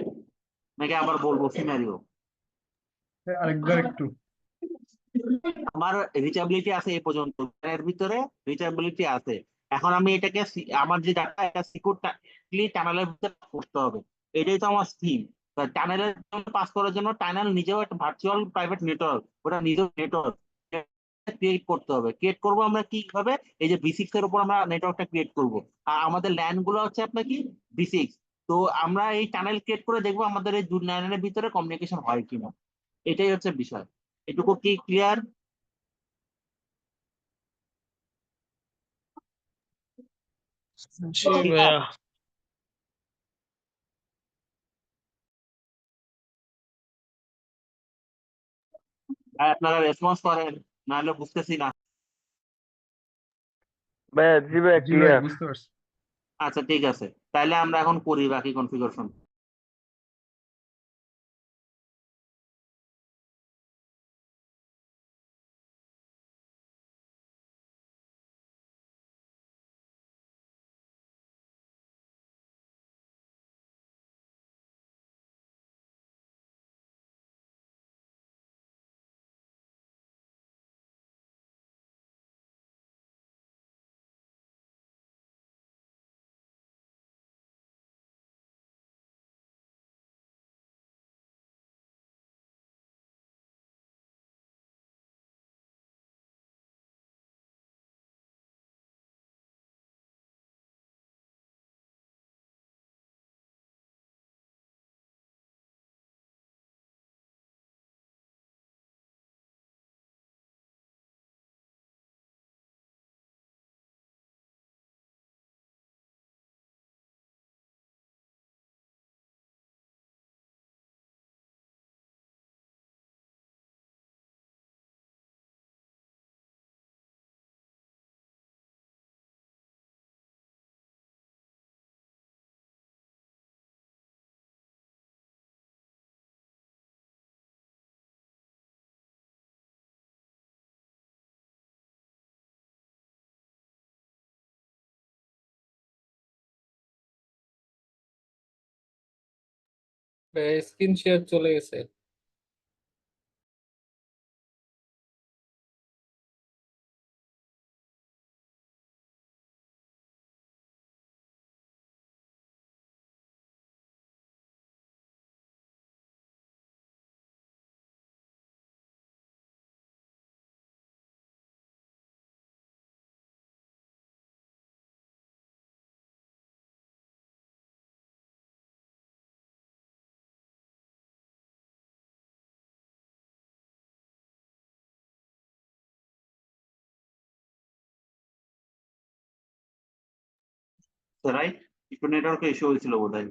নাকি আবার বলবো সিনারিও? আরেকবার একটু। আমার রিচাবিলিটি আছে এই পর্যন্ত, এর ভিতরে রিচাবিলিটি আছে। এখন আমি এটাকে আমার যে ডাটা, এটা সিকিউরলি টানেলের ভিতরে করতে হবে। এটাই তো আমার স্কিম। টানেলের পাস করার জন্য টানেল নিজেও একটা ভার্চুয়াল প্রাইভেট নেটওয়ার্ক, ওটা নিজের নেটওয়ার্ক ক্রিয়েট করতে হবে। ক্রিয়েট করবো আমরা কিভাবে? এই যে V6 এর উপর আমরা নেটওয়ার্কটা ক্রিয়েট করব। আর আমাদের ল্যান গুলো হচ্ছে আপনার কি V6। তো আমরা এই টানেল ক্রিয়েট করে দেখবো আমাদের এই দুই ল্যানের ভিতরে কমিউনিকেশন হয় কিনা। এটাই হচ্ছে বিষয়। এটুকু কি ক্লিয়ার? জি ভাইয়া। ভাই আপনারা রেসপন্স করেন, নাহলে বুঝতেছি না। ভাইয়া জি ভাইয়া জি ভাই ক্লিয়ার। বুঝতে পারছি। আচ্ছা ঠিক আছে, তাহলে আমরা এখন করি বাকি কনফিগারেশন। স্ক্রিন শেয়ার চলে গেছে। রাইট, একটু নেটওয়ার্ক ইস্যু হয়েছিল বোধহয়।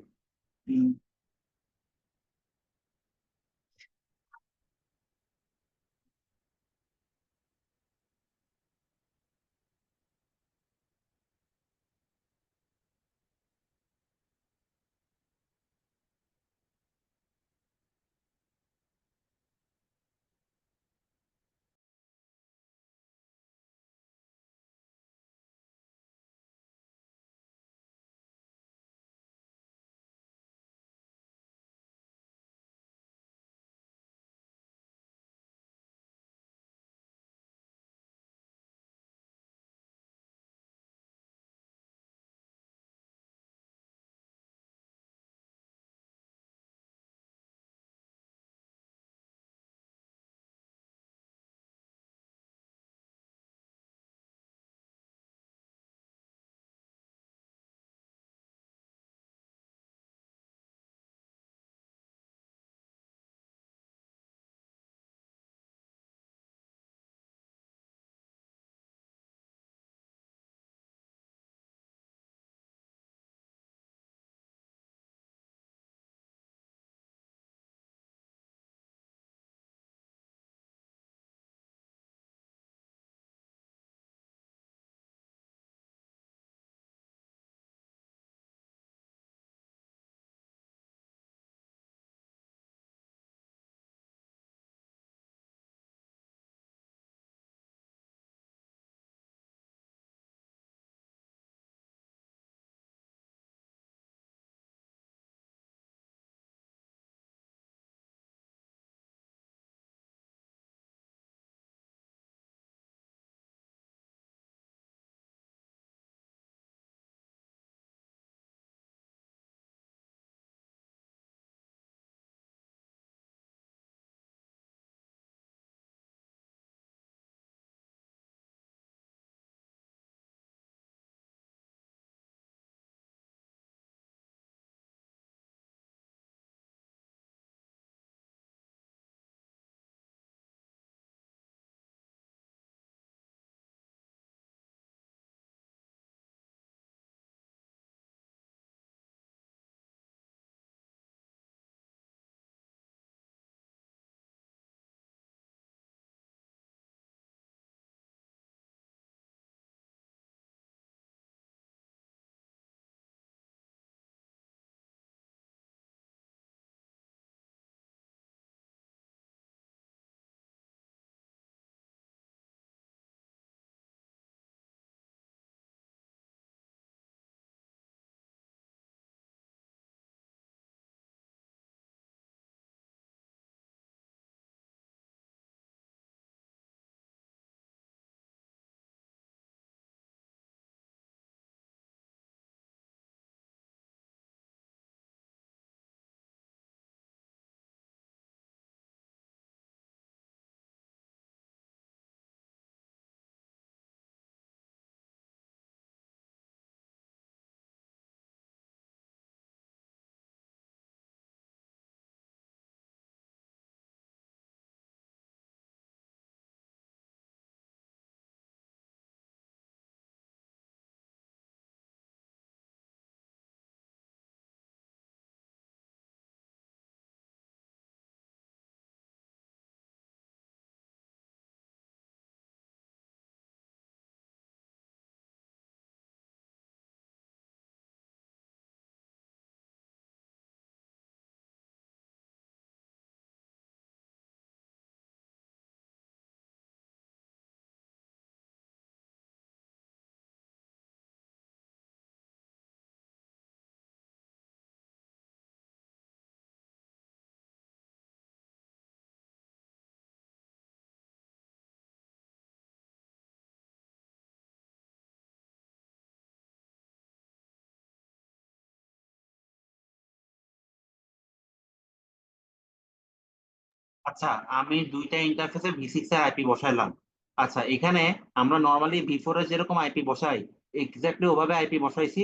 আচ্ছা, আমি দুইটা ইন্টারফেসে ভি6 এর আইপি বসাইলাম। আচ্ছা, এখানে আমরা নর্মালি ভি4 এর যেরকম আইপি বসাই এক্স্যাক্টলি ওভাবে আইপি বসাইছি।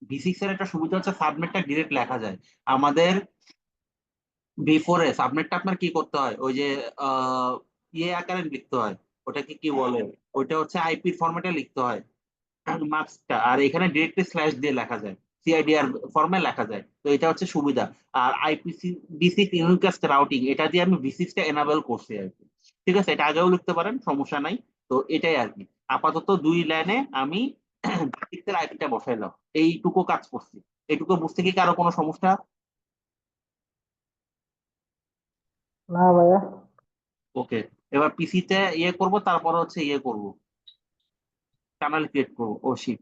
ভি6 এর একটা সুবিধা হচ্ছে সাবনেটটা ডিরেক্ট লেখা যায়। আমাদের ভি4 এ সাবনেটটা আপনার কি করতে হয়, ওই যে ইয়ে আকারে লিখতে হয়, ওটাকে কি বলে, ওইটা হচ্ছে আইপির ফরম্যাটে লিখতে হয় মার্কসটা, আর এখানে ডিরেক্টলি স্ল্যাশ দিয়ে লেখা যায়, সিআইডিআর ফর্মে লেখা যায়। তো এটা হচ্ছে সুবিধা। আর আইপিসি ভি6 ইউনিকাস্ট রাউটিং, এটা দিয়ে আমি ভি6 টা এনাবেল করছি আর কি। ঠিক আছে, এটা আগেও লিখতে পারেন, সমস্যা নাই। তো এটাই আর কি, আপাতত দুই লাইনে আমি ভি6 এর আইপিটা বসাইলাম, এইটুকু কাজ করছি। এইটুকু বুঝতে কি কারো কোনো সমস্যা? না ভাইয়া। ওকে, এবার পিসিতে ইয়ে করব, তারপর হচ্ছে ইয়ে করব, চ্যানেল ক্রিয়েট করবো। ও শিট।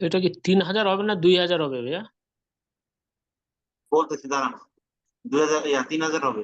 এটা কি 3000 হবে না 2000 হবে ভাইয়া? বলতেছি দাঁড়ান, 2000 3000 হবে।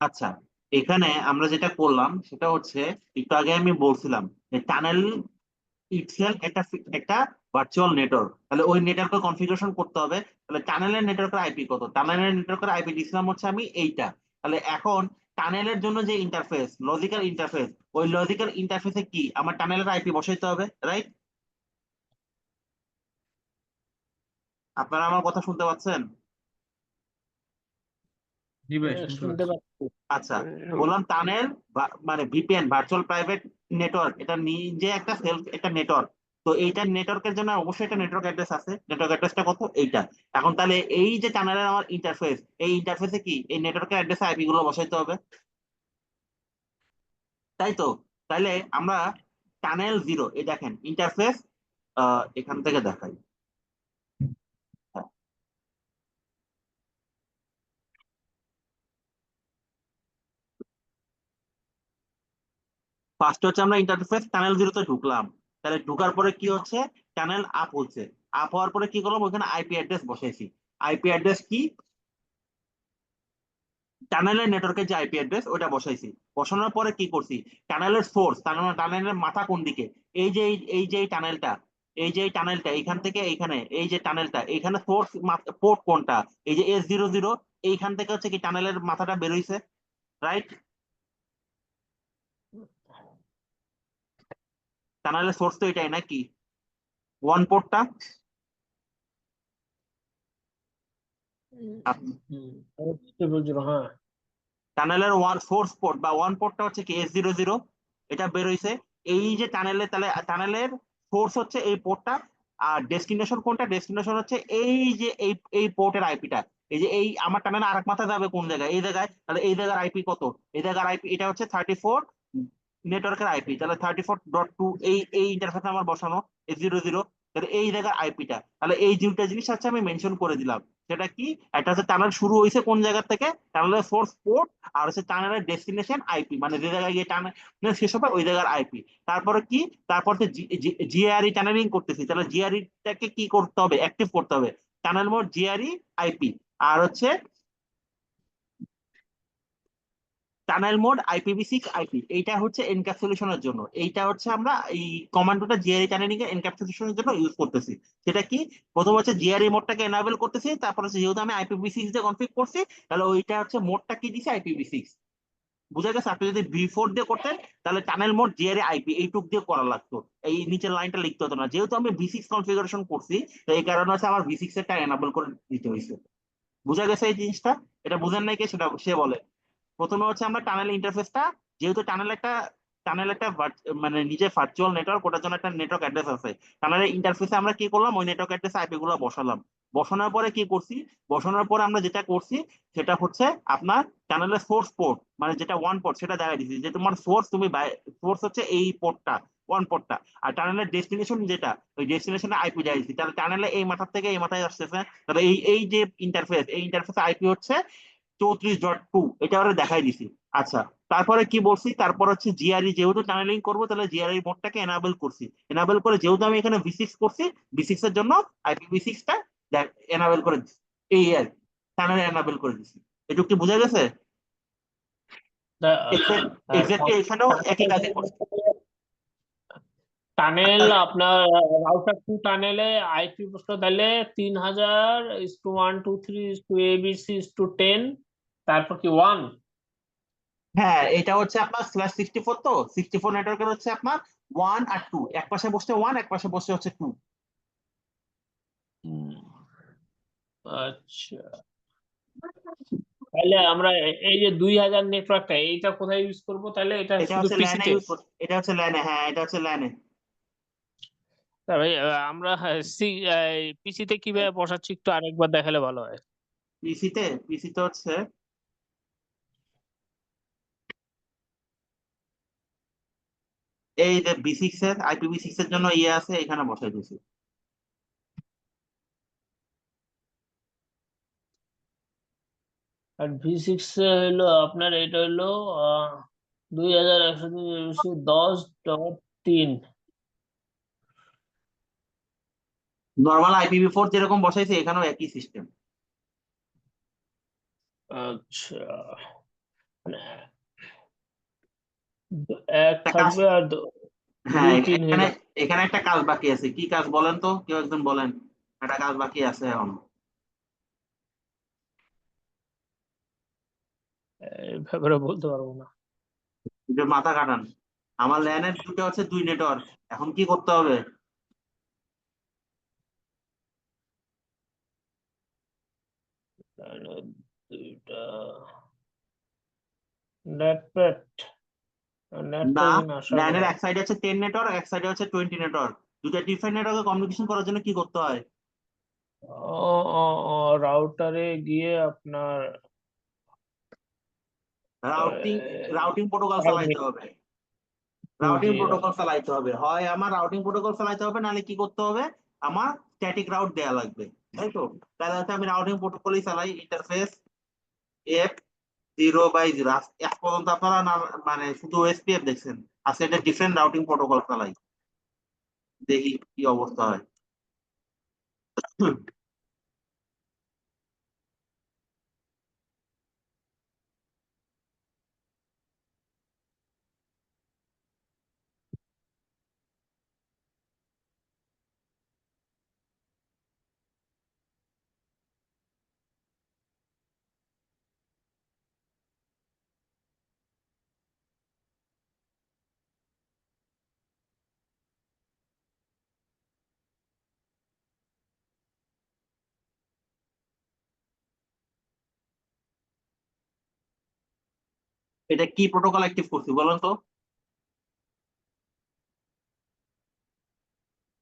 আচ্ছা, এখানে আমরা যেটা করলাম সেটা হচ্ছে একটু আগে আমি বলছিলাম যে টানেল ইটসেলফ একটা ভার্চুয়াল নেটওয়ার্ক, তাহলে ওই নেটওয়ার্কের কনফিগারেশন করতে হবে। তাহলে টানেলের নেটওয়ার্কের আইপি কত? টানেলের নেটওয়ার্কের আইপি দিছিলাম হচ্ছে আমি এইটা। তাহলে এখন টানেলের জন্য যে ইন্টারফেস, লজিক্যাল ইন্টারফেস, ওই লজিক্যাল ইন্টারফেসে কি আমার টানেলের আইপি বসাইতে হবে, রাইট? আপনারা আমার কথা শুনতে পাচ্ছেন? জি ভাই শুনতে শুনতে পাচ্ছি। পাচ্ছি। আচ্ছা, বললাম টানেল মানে ভিপিএন, ভার্চুয়াল প্রাইভেট নেটওয়ার্ক, এটা নিজে একটা সেলফ একটা নেটওয়ার্ক। তো এইটা নেটওয়ার্কের জন্য অবশ্যই একটা নেটওয়ার্ক অ্যাড্রেস আছে। নেটওয়ার্ক অ্যাড্রেসটা কত? এইটা। এখন তাহলে এই যে টানেলের আমার ইন্টারফেস, এই ইন্টারফেসে কি এই নেটওয়ার্কের অ্যাড্রেসে আইপি গুলো বসাইতে হবে, তাই তো? তাহলে আমরা টানেল 0, এই দেখেন ইন্টারফেস, এখান থেকে দেখাই। ফার্স্ট হচ্ছে আমরা ইন্টারফেস টানেল 0 তে ঢুকলাম। তাহলে ঢুকার পরে কি হচ্ছে, টানেল আপ হচ্ছে। আপ হওয়ার পরে কি করলাম, ওখানে আইপি অ্যাড্রেস বসাইছি। আইপি অ্যাড্রেস কি? টানেলের নেটওয়ার্কের যে আইপি অ্যাড্রেস ওটা বসাইছি। বসানোর পরে কি করছি, টানেলের সোর্স, টানেলের মাথা কোন দিকে, এই যে এই যে এই টানেলটা, এই যে এই টানেলটা এইখান থেকে এইখানে, এই যে টানেলটা এইখানে সোর্স পোর্ট কোনটা, এই যে S00, এইখান থেকে হচ্ছে কি টানেলের মাথাটা বেরোইছে, রাইট? টানেলের সোর্স তো এটাই নাকি, ওয়ান পোর্টটা। হ্যাঁ, টানেলের ওয়ান সোর্স পোর্ট বা ওয়ান পোর্টটা হচ্ছে কি S00, এটা বেরোইছে। এই যে টানেলে, তাহলে টানেলের সোর্স হচ্ছে এই পোর্টটা, আর ডেস্টিনেশন কোনটা, ডেস্টিনেশন হচ্ছে এই যে এই পোর্টের আইপিটা। এই যে এই আমার টানেলে আরেক মাথা যাবে কোন জায়গায়, এই জায়গায়। তাহলে এই জায়গার আইপি কত? এই জায়গার আইপি এটা হচ্ছে 34 নেটওয়ার্কের আইপি। তাহলে 34.2 এই ইন্টারফেসে আমার বসানো S00। তাহলে এই জায়গার আইপিটা, তাহলে এই দুইটা জিনিস হচ্ছে আমি মেনশন করে দিলাম। সেটা কি? একটা হচ্ছে টানেল শুরু হয়েছে কোন জায়গা থেকে, টানেলের সোর্স পোর্ট, আর হচ্ছে টানেলের ডেস্টিনেশন আইপি, মানে যে জায়গায় গিয়ে টানেল শেষ হবে ওই জায়গার আইপি। তারপরে কি, তারপর তো জিআরই টানেলিং করতেছি, তাহলে জিআরইটাকে কি করতে হবে, অ্যাক্টিভ করতে হবে। টানেল মোড জিআরই আইপি, আর হচ্ছে টানেল মোড IPv6 আইপি, এইটা হচ্ছে এনক্যাপসুলেশনের জন্য। এইটা হচ্ছে আমরা এই কমান্ডটা জিআরই টানেলিং এর এনক্যাপসুলেশনের জন্য ইউজ করতেছি। সেটা কি, প্রথম হচ্ছে জিআরই মোডটাকে এনাবেল করতেছি, তারপর হচ্ছে যেহেতু আমি IPv6 দিয়ে কনফিগ করছি, তাহলে ওইটা হচ্ছে মোডটা কি দিছি, IPv6। বুঝা গেছে? আপনি যদি V4 দিয়ে করতেন তাহলে টানেল মোড জিআরই আইপি এইটুক দিয়ে করা লাগতো, এই নিচের লাইনটা লিখতে হতো না। যেহেতু আমি V6 কনফিগারেশন করছি, তো এই কারণে হচ্ছে আমার V6 এরটা এনাবেল করে দিতে হয়েছে। বুঝা গেছে এই জিনিসটা? এটা বুঝেন নাই কে সেটা সে বলে। প্রথমে হচ্ছে আমরা টানেল ইন্টারফেসটা, যেহেতু টানেল একটা মানে নিজে ভার্চুয়াল নেটওয়ার্ক, ওটার জন্য একটা নেটওয়ার্ক অ্যাড্রেস আছে। টানেলের ইন্টারফেসে আমরা কি করলাম, ওই নেটওয়ার্ক অ্যাড্রেস আইপি গুলো বসালাম। বসানোর পরে কি করছি, বসানোর পরে আমরা যেটা করছি সেটা হচ্ছে আপনার টানেলের সোর্স পোর্ট, মানে যেটা ওয়ান পোর্ট, সেটা দেখাই দিচ্ছি যে তোমার সোর্স, তুমি সোর্স হচ্ছে এই পোর্টটা, ওয়ান পোর্টটা। আর টানেলের ডেস্টিনেশন যেটা, ওই ডেস্টিনেশনে আইপি দেখাই দিচ্ছি। তাহলে টানেলে এই মাথার থেকে এই মাথায় আসতেছে, তাহলে এই যে ইন্টারফেস, এই ইন্টারফেসে আইপি হচ্ছে 34.2, এটা ওরা দেখাই দিছি। আচ্ছা, তারপরে কি বলছি, তারপর হচ্ছে জিআরই, যেহেতু টানেলিং করবো তাহলে জিআরই মোডটাকে এনাবেল করছি। এনাবেল করে যেহেতু আমি এখানে V6 করছি, V6 এর জন্য IPv6 টা এনাবেল করে দিচ্ছি, এই আর টানেল এনাবেল করে দিচ্ছি। এটুকু কি বোঝা গেছে? এক্স্যাক্টলি এখানেও একই কাজই করছি। টানেল আপনার রাউটার টু টানেলে আইপি প্রশ্ন তাহলে 3000:123:ABC:10, তারপর কি 1। হ্যাঁ, এটা হচ্ছে আপনার /64, তো 64 নেটওয়ার্কের হচ্ছে আপনার 1 আর 2, এক পাশে বসছে 1, এক পাশে বসছে হচ্ছে 2। আচ্ছা, তাহলে আমরা এই যে 2000 নেটওয়ার্কটা এইটা কোথায় ইউজ করব, তাহলে এটা এটা শুধু হচ্ছে ল্যানে পিসিতে। ইউজ করছি, এটা হচ্ছে ল্যানে, হ্যাঁ এটা হচ্ছে ল্যানে। ভাই আমরা পিসিতে কিভাবে বসাচ্ছি একটু আরেকবার দেখালে ভালো হয়। পিসিতে হচ্ছে এই যে B6 এর IPv6 এর জন্য ইয়ে আছে, এখানে বসাই দিয়েছি। আর V6 হলো আপনার, এটা হলো 2110.3। নর্মাল IPv4 যেরকম বসাইছি এখানেও একই সিস্টেম। আচ্ছা, মানে এক একটা কাজ, থাকবে আর হ্যাঁ 2 3 হয়ে এখানে যাবে। এখানে একটা কাজ বাকি আছে। কি কাজ বলেন তো, কেউ একজন বলেন। একটা কাজ বাকি আছে এখন। এই ব্যাপারে বলতে পারবো না। একটু মাথা কাটান। আমার ল্যানের দুটো হচ্ছে 2 নেটওয়ার্ক, এখন কি করতে হবে? তাহলে দুইটা নেটপ্যাড, না, নেটপ্যাড আশা করা ল্যানের এক সাইডে হচ্ছে 10 নেটওয়ার্ক, এক সাইডে হচ্ছে 20 নেটওয়ার্ক। দুটো ডিফারেন্ট নেটওয়ার্কে কমিউনিকেশন করার জন্য কি করতে হয়? রাউটারে গিয়ে আপনার রাউটিং রাউটিং প্রোটোকল আর চালাইতে হবে। রাউটিং জি প্রোটোকল চালাইতে হবে, হয় আমার রাউটিং প্রোটোকল চালাইতে হবে, নাহলে কি করতে হবে, আমার স্ট্যাটিক রাউট দেয়া লাগবে, তাই তো? তাহলে হচ্ছে আমি রাউটিং প্রোটোকলই চালাই, ইন্টারফেস F0/0। এক পর্যন্ত আপনারা মানে শুধু OSPF দেখছেন, আজকে এটা ডিফারেন্ট রাউটিং প্রোটোকল চালাই, দেখি কি অবস্থা হয়। এটা কি প্রোটোকল অ্যাক্টিভ করছি বলেন তো?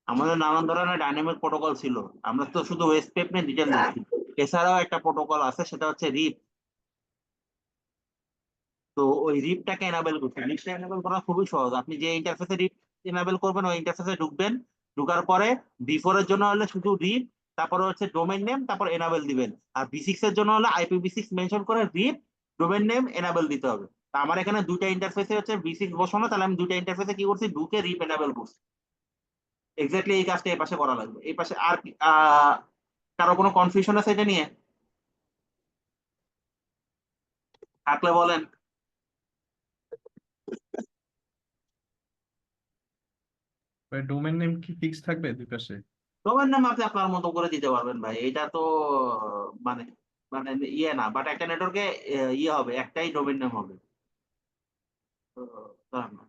আমাদের নানান ধরনের ডাইনামিক প্রোটোকল ছিল, আমরা তো শুধু ওয়েস্টপেপ নিয়ে ডিটেল দেখছি। এছাড়াও একটা প্রোটোকল আছে, সেটা হচ্ছে রিপ। তো ওই রিপটাকে এনাবেল করতে, রিপটা এনাবেল করা খুবই সহজ। আপনি যে ইন্টারফেসে রিপ এনাবেল করবেন, ওই ইন্টারফেসে ঢুকবেন, ঢুকার পরে B4 এর জন্য হলে শুধু রিপ, তারপরে হচ্ছে ডোমেইন নেম, তারপর এনাবেল দিবেন। আর B6 এর জন্য হলে IPv6 মেনশন করে রিপ, ডোমেইন নেম, এনাবেল দিতে হবে। তা আমার এখানে দুইটা ইন্টারফেসে হচ্ছে B6 বসানো, তাহলে আমি দুইটা ইন্টারফেসে কি করছি, ঢুকে রিপ এনাবেল করছি। এক্স্যাক্টলি এই কাজটা এই পাশে করা লাগবে। এই পাশে আর কারো কোনো কনফিউশন আছে এটা নিয়ে? থাকলে বলেন। ডোমেন নেম কি ফিক্স থাকবে দুই পাশে? ডোমেন নাম আপনি আপনার মতো করে দিতে পারবেন ভাই, এটা তো মানে মানে ইয়ে না, বাট একটা নেটওয়ার্কে ইয়ে হবে, একটাই ডোমেন নেম হবে। তো, দাঁড়ান না।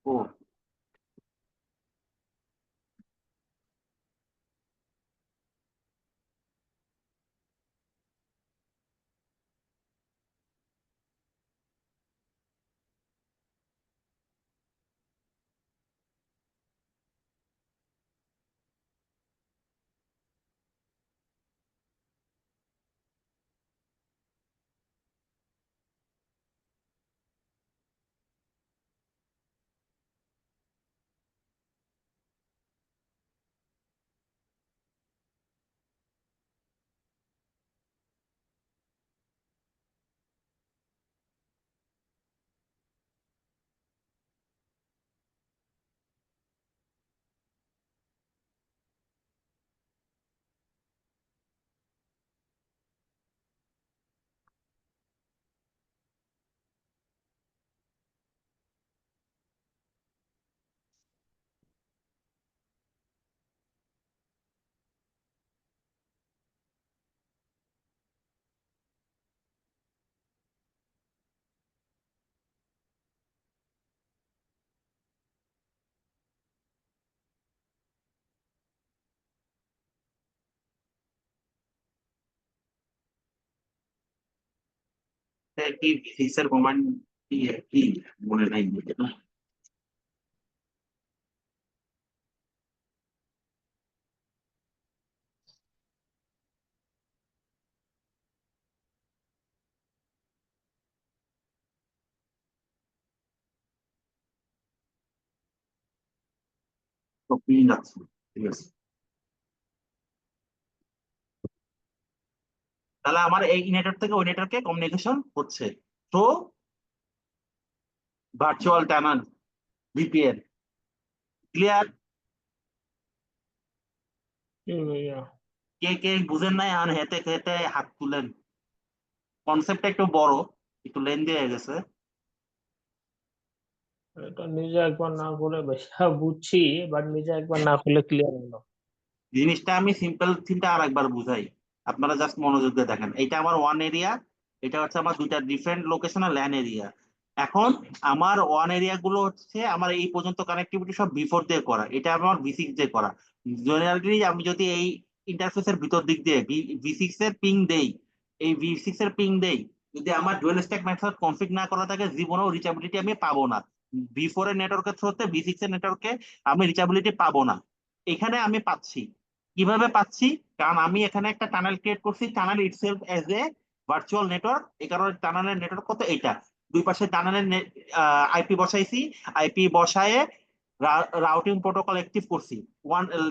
ও এটা কি ফিক্সার কমান্ড কি কি মনে নাই না? তো পিং যাচ্ছে ঠিক আছে, তাহলে আমার এই নেটওয়ার্ক থেকে ওই নেটওয়ার্কে কমিউনিকেশন হচ্ছে through virtual tunnel VPN. Clear? ভাইয়া কে কে বুঝেন নাই আর হেতে হেতে হাত তুলেন, কনসেপ্টটা একটু বড়, একটু লেন্দি হয়ে গেছে। এটা নিজে একবার না করে ভাইয়া বুঝছি, বাট নিজে একবার না করলে ক্লিয়ার হলো। জিনিসটা আমি সিম্পল থিমটা আর একবার বুঝাই, আপনারা জাস্ট মনোযোগ দিয়ে দেখেন। এটা আমার ওয়ান এরিয়া, এটা হচ্ছে আমার দুইটা ডিফারেন্ট লোকেশনাল ল্যান এরিয়া। এখন আমার ওয়ান এরিয়া গুলো হচ্ছে আমার এই পর্যন্ত কানেক্টিভিটি সব বিফোর দিয়ে করা, এটা আমার V6 দিয়ে করা। জেনারেলি আমি যদি এই ইন্টারফেসের ভিতর দিক দিয়ে V6 এর পিং দেই, এই V6 এর পিং দেই, যদি আমার ডুয়াল স্ট্যাক মেথড কনফিগ না করা থাকে জীবনেও রিচাবিলিটি আমি পাবো না। V4 এর নেটওয়ার্কের থ্রুতে V6 এর নেটওয়ার্কে আমি রিচাবিলিটি পাবো না। এখানে আমি পাচ্ছি। কিভাবে পাচ্ছি? কারণ আমি এখানে একটা টানেল ক্রিয়েট করছি, tunnel itself as a virtual network. এই কারণে টানেলের নেটওয়ার্ক কত এইটা, দুই পাশে টানেলের আইপি বসাইছি, আইপি বসায়ে রাউটিং প্রোটোকল অ্যাক্টিভ করছি।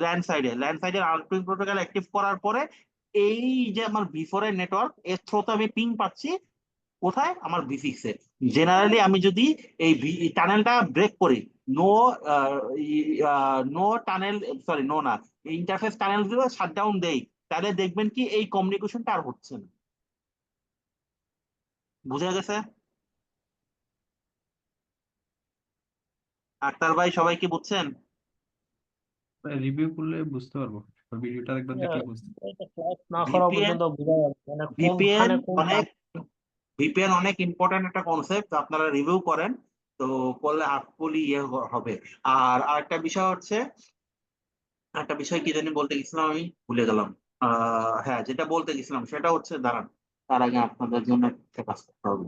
ল্যান্ড সাইডে রাউটিং প্রোটোকল অ্যাক্টিভ করার পরে এই যে আমার V4 এর নেটওয়ার্ক, এর থ্রুতে আমি পিং পাচ্ছি কোথায়, আমার V6 এ। জেনারেলি আমি যদি এই টানেলটা ব্রেক করি, no no tunnel, sorry no না, ইন্টারফেস টানেল গুলো শাটডাউন দেই, তাহলে দেখবেন কি এই কমিউনিকেশনটা আর হচ্ছে না। বুঝা গেছে? আক্তার ভাই সবাই কি বুঝছেন? রিভিউ করলে বুঝতে পারবো, ভিডিওটা একবার দেখলে বুঝতে পারবো। এটা ক্লাস না করা ভিপিএন পর্যন্ত বোঝা যাবে না, মানে ভিপিএন কোনখানে কোন অনেক ভিপিএন অনেক ইম্পর্টেন্ট একটা কনসেপ্ট, আপনারা রিভিউ করেন তো করলে হার্টফুলি ইয়ে হবে। আর আরেকটা বিষয় হচ্ছে, একটা বিষয় কি জানি বলতে গেছিলাম, আমি ভুলে গেলাম। হ্যাঁ, যেটা বলতে গেছিলাম সেটা হচ্ছে, দাঁড়ান, তার আগে আপনাদের জন্য একটা কাজ করতে হবে।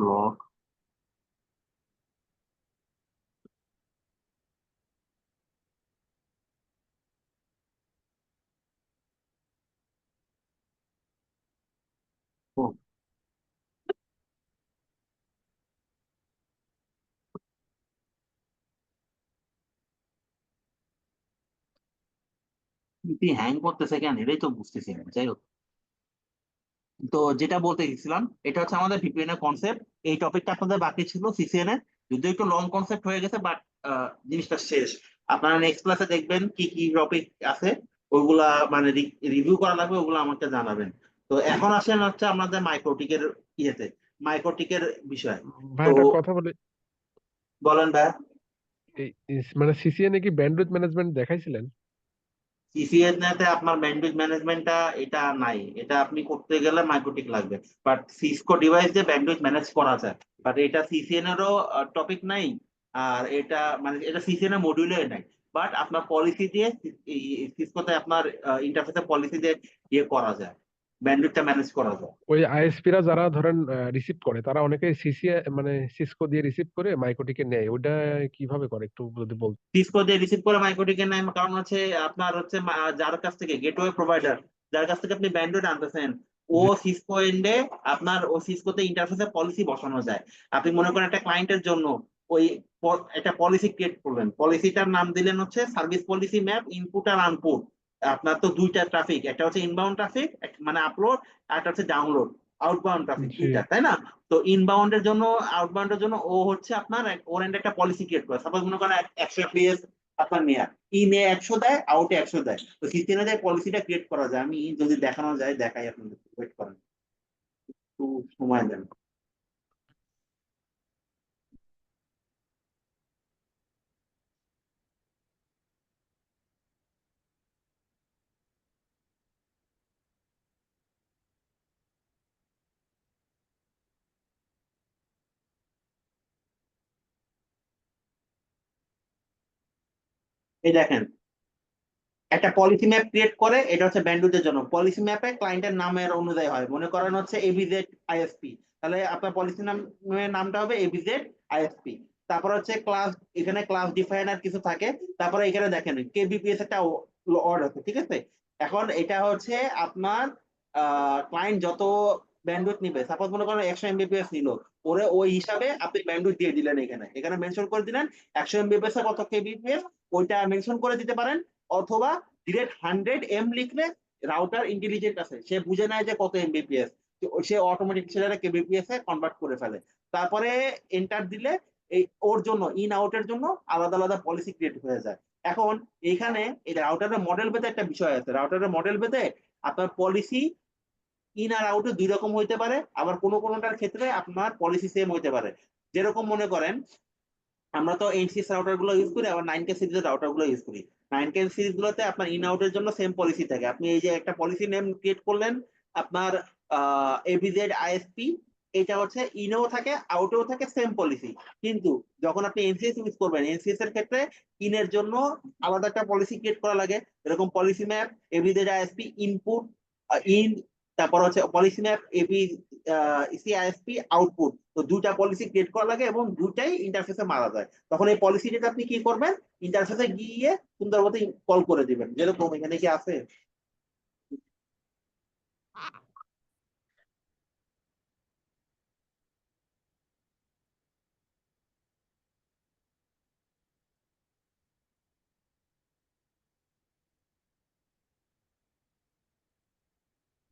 লক হ্যাং করতেছে কেন, এটাই তো বুঝতেছি না। যাই হোক, তো যেটা বলতে গেছিলাম, এটা হচ্ছে আমাদের ভিপিএন এর কনসেপ্ট। এই টপিকটা আপনাদের বাকি ছিল সিসিএন এর, যদিও একটু লং কনসেপ্ট হয়ে গেছে, বাট জিনিসটা শেষ। আপনারা নেক্সট ক্লাসে দেখবেন কি কি টপিক আছে, ওইগুলা মানে রিভিউ করা লাগবে, ওগুলো আমাকে জানাবেন। তো এখন আসেন হচ্ছে আমাদের মাইক্রোটিকের ইয়েতে, মাইক্রোটিকের বিষয়। ভাই তো একটা কথা বলি, বলেন ভাই। মানে সিসিএন এ কি ব্যান্ডউইথ ম্যানেজমেন্ট দেখাইছিলেন? সিসিএস তে আপনার ব্যান্ডউইথ ম্যানেজমেন্টটা এটা নাই, এটা আপনি করতে গেলে মাইক্রোটিক লাগবে। বাট সিসকো ডিভাইস দিয়ে ব্যান্ডউইথ ম্যানেজ করা যায়, বাট এটা সিসিএন এরও টপিক নাই। আর এটা মানে এটা সিসিএন এর মডিউলে নাই, বাট আপনার পলিসি দিয়ে সিসকোতে আপনার ইন্টারফেসের পলিসি দিয়ে ইয়ে করা যায়, ব্যান্ডউইথটা ম্যানেজ করা যায়। ওই আইএসপিরা যারা ধরেন রিসিভ করে, তারা অনেকে সিসিএ মানে সিসকো দিয়ে রিসিভ করে মাইক্রোটিকে নেয়, ওটা কিভাবে করে একটু যদি বল। সিসকো দিয়ে রিসিভ করে মাইক্রোটিকের নাই, কারণ হচ্ছে আপনার হচ্ছে যার কাছ থেকে গেটওয়ে প্রোভাইডার, যার কাছ থেকে আপনি ব্যান্ডউইথ আনতেছেন, ও সিসকো এন্ডে আপনার ও সিসকোতে ইন্টারফেসে পলিসি বসানো যায়। আপনি মনে করেন একটা ক্লায়েন্টের জন্য ওই একটা পলিসি ক্রিয়েট করবেন, পলিসিটার নাম দিলেন হচ্ছে সার্ভিস পলিসি ম্যাপ ইনপুট আর আউটপুট। আপনার তো দুইটা ট্রাফিক, একটা হচ্ছে ইনবাউন্ড ট্রাফিক মানে আপলোড, আর একটা হচ্ছে ডাউনলোড, আউটবাউন্ড ট্রাফিক, জি দুইটা, তাই না? তো ইনবাউন্ডের জন্য, আউটবাউন্ডের জন্য ও হচ্ছে আপনার ওর এন্ড একটা পলিসি ক্রিয়েট করে। সাপোজ মনে করেন 100 FPS আপনার নেয়া, ইনে 100 দেয়, আউটে 100 দেয়। তো সিস্টেমে যে পলিসিটা ক্রিয়েট করা যায়, আমি যদি দেখানো যায় দেখাই আপনাদের, ওয়েট করেন একটু সময় দেন। এই দেখেন, একটা পলিসি ম্যাপ ক্রিয়েট করে, এটা হচ্ছে ব্যান্ডউইথের জন্য। পলিসি ম্যাপে ক্লায়েন্টের নামের অনুযায়ী হয়, মনে করেন হচ্ছে এবিজেড আইএসপি, তাহলে আপনার পলিসি নামের নামটা হবে এবিজেড আইএসপি। তারপর হচ্ছে ক্লাস, এখানে ক্লাস ডিফাইনার কিছু থাকে। তারপরে এখানে দেখেন কেবিপিএস একটা ওয়ার্ড আছে, ঠিক আছে? এখন এটা হচ্ছে আপনার ক্লায়েন্ট যত ব্যান্ডউইথ নিবে, সাপোজ মনে করেন 100 এমবিপিএস নিল, ওরে ওই হিসাবে আপনি ব্যান্ডউইথ দিয়ে দিলেন, এখানে এখানে মেনশন করে দিলেন 100 এমবিপিএস এর কত কেবিপিএস, ওইটা মেনশন করে দিতে পারেন। অথবা ডিরেক্ট 100 এম লিখলে রাউটার ইন্টেলিজেন্ট আছে, সে বুঝে নেয় যে কত এমবিপিএস, সে অটোমেটিক সেটা কেবিপিএস এ কনভার্ট করে ফেলে। তারপরে এন্টার দিলে এই ওর জন্য ইন আউটের জন্য আলাদা আলাদা পলিসি ক্রিয়েট হয়ে যায়। এখন এইখানে এই রাউটারের মডেল ভেদে একটা বিষয় আছে, রাউটারের মডেল ভেদে আপনার পলিসি ইন আর আউটে দুই রকম হইতে পারে, আবার কোনো কোনোটার ক্ষেত্রে আপনার পলিসি সেম হইতে পারে। যেরকম মনে করেন আমরা তো এনসিএস রাউটার গুলো ইউজ করি, আবার 9K সিরিজের রাউটার গুলো ইউজ করি। 9K সিরিজ গুলোতে আপনার ইন আউটের জন্য সেম পলিসি থাকে। আপনি এই যে একটা পলিসি নেম ক্রিয়েট করলেন আপনার এবিজেড আইএসপি, এটা হচ্ছে ইনেও থাকে আউটেও থাকে সেম পলিসি। কিন্তু যখন আপনি এনসিএস ইউজ করবেন, এনসিএস এর ক্ষেত্রে ইনের জন্য আলাদা একটা পলিসি ক্রিয়েট করা লাগে, এরকম policy map ABZ ISP input in, তারপর হচ্ছে policy map AB CISP output. তো দুইটা পলিসি ক্রিয়েট করা লাগে এবং দুইটাই ইন্টারফেসে মারা যায়। তখন এই পলিসিটা আপনি কি করবেন, ইন্টারফেসে গিয়ে সুন্দর মতো কল করে দিবেন, যেরকম এখানে কি আছে।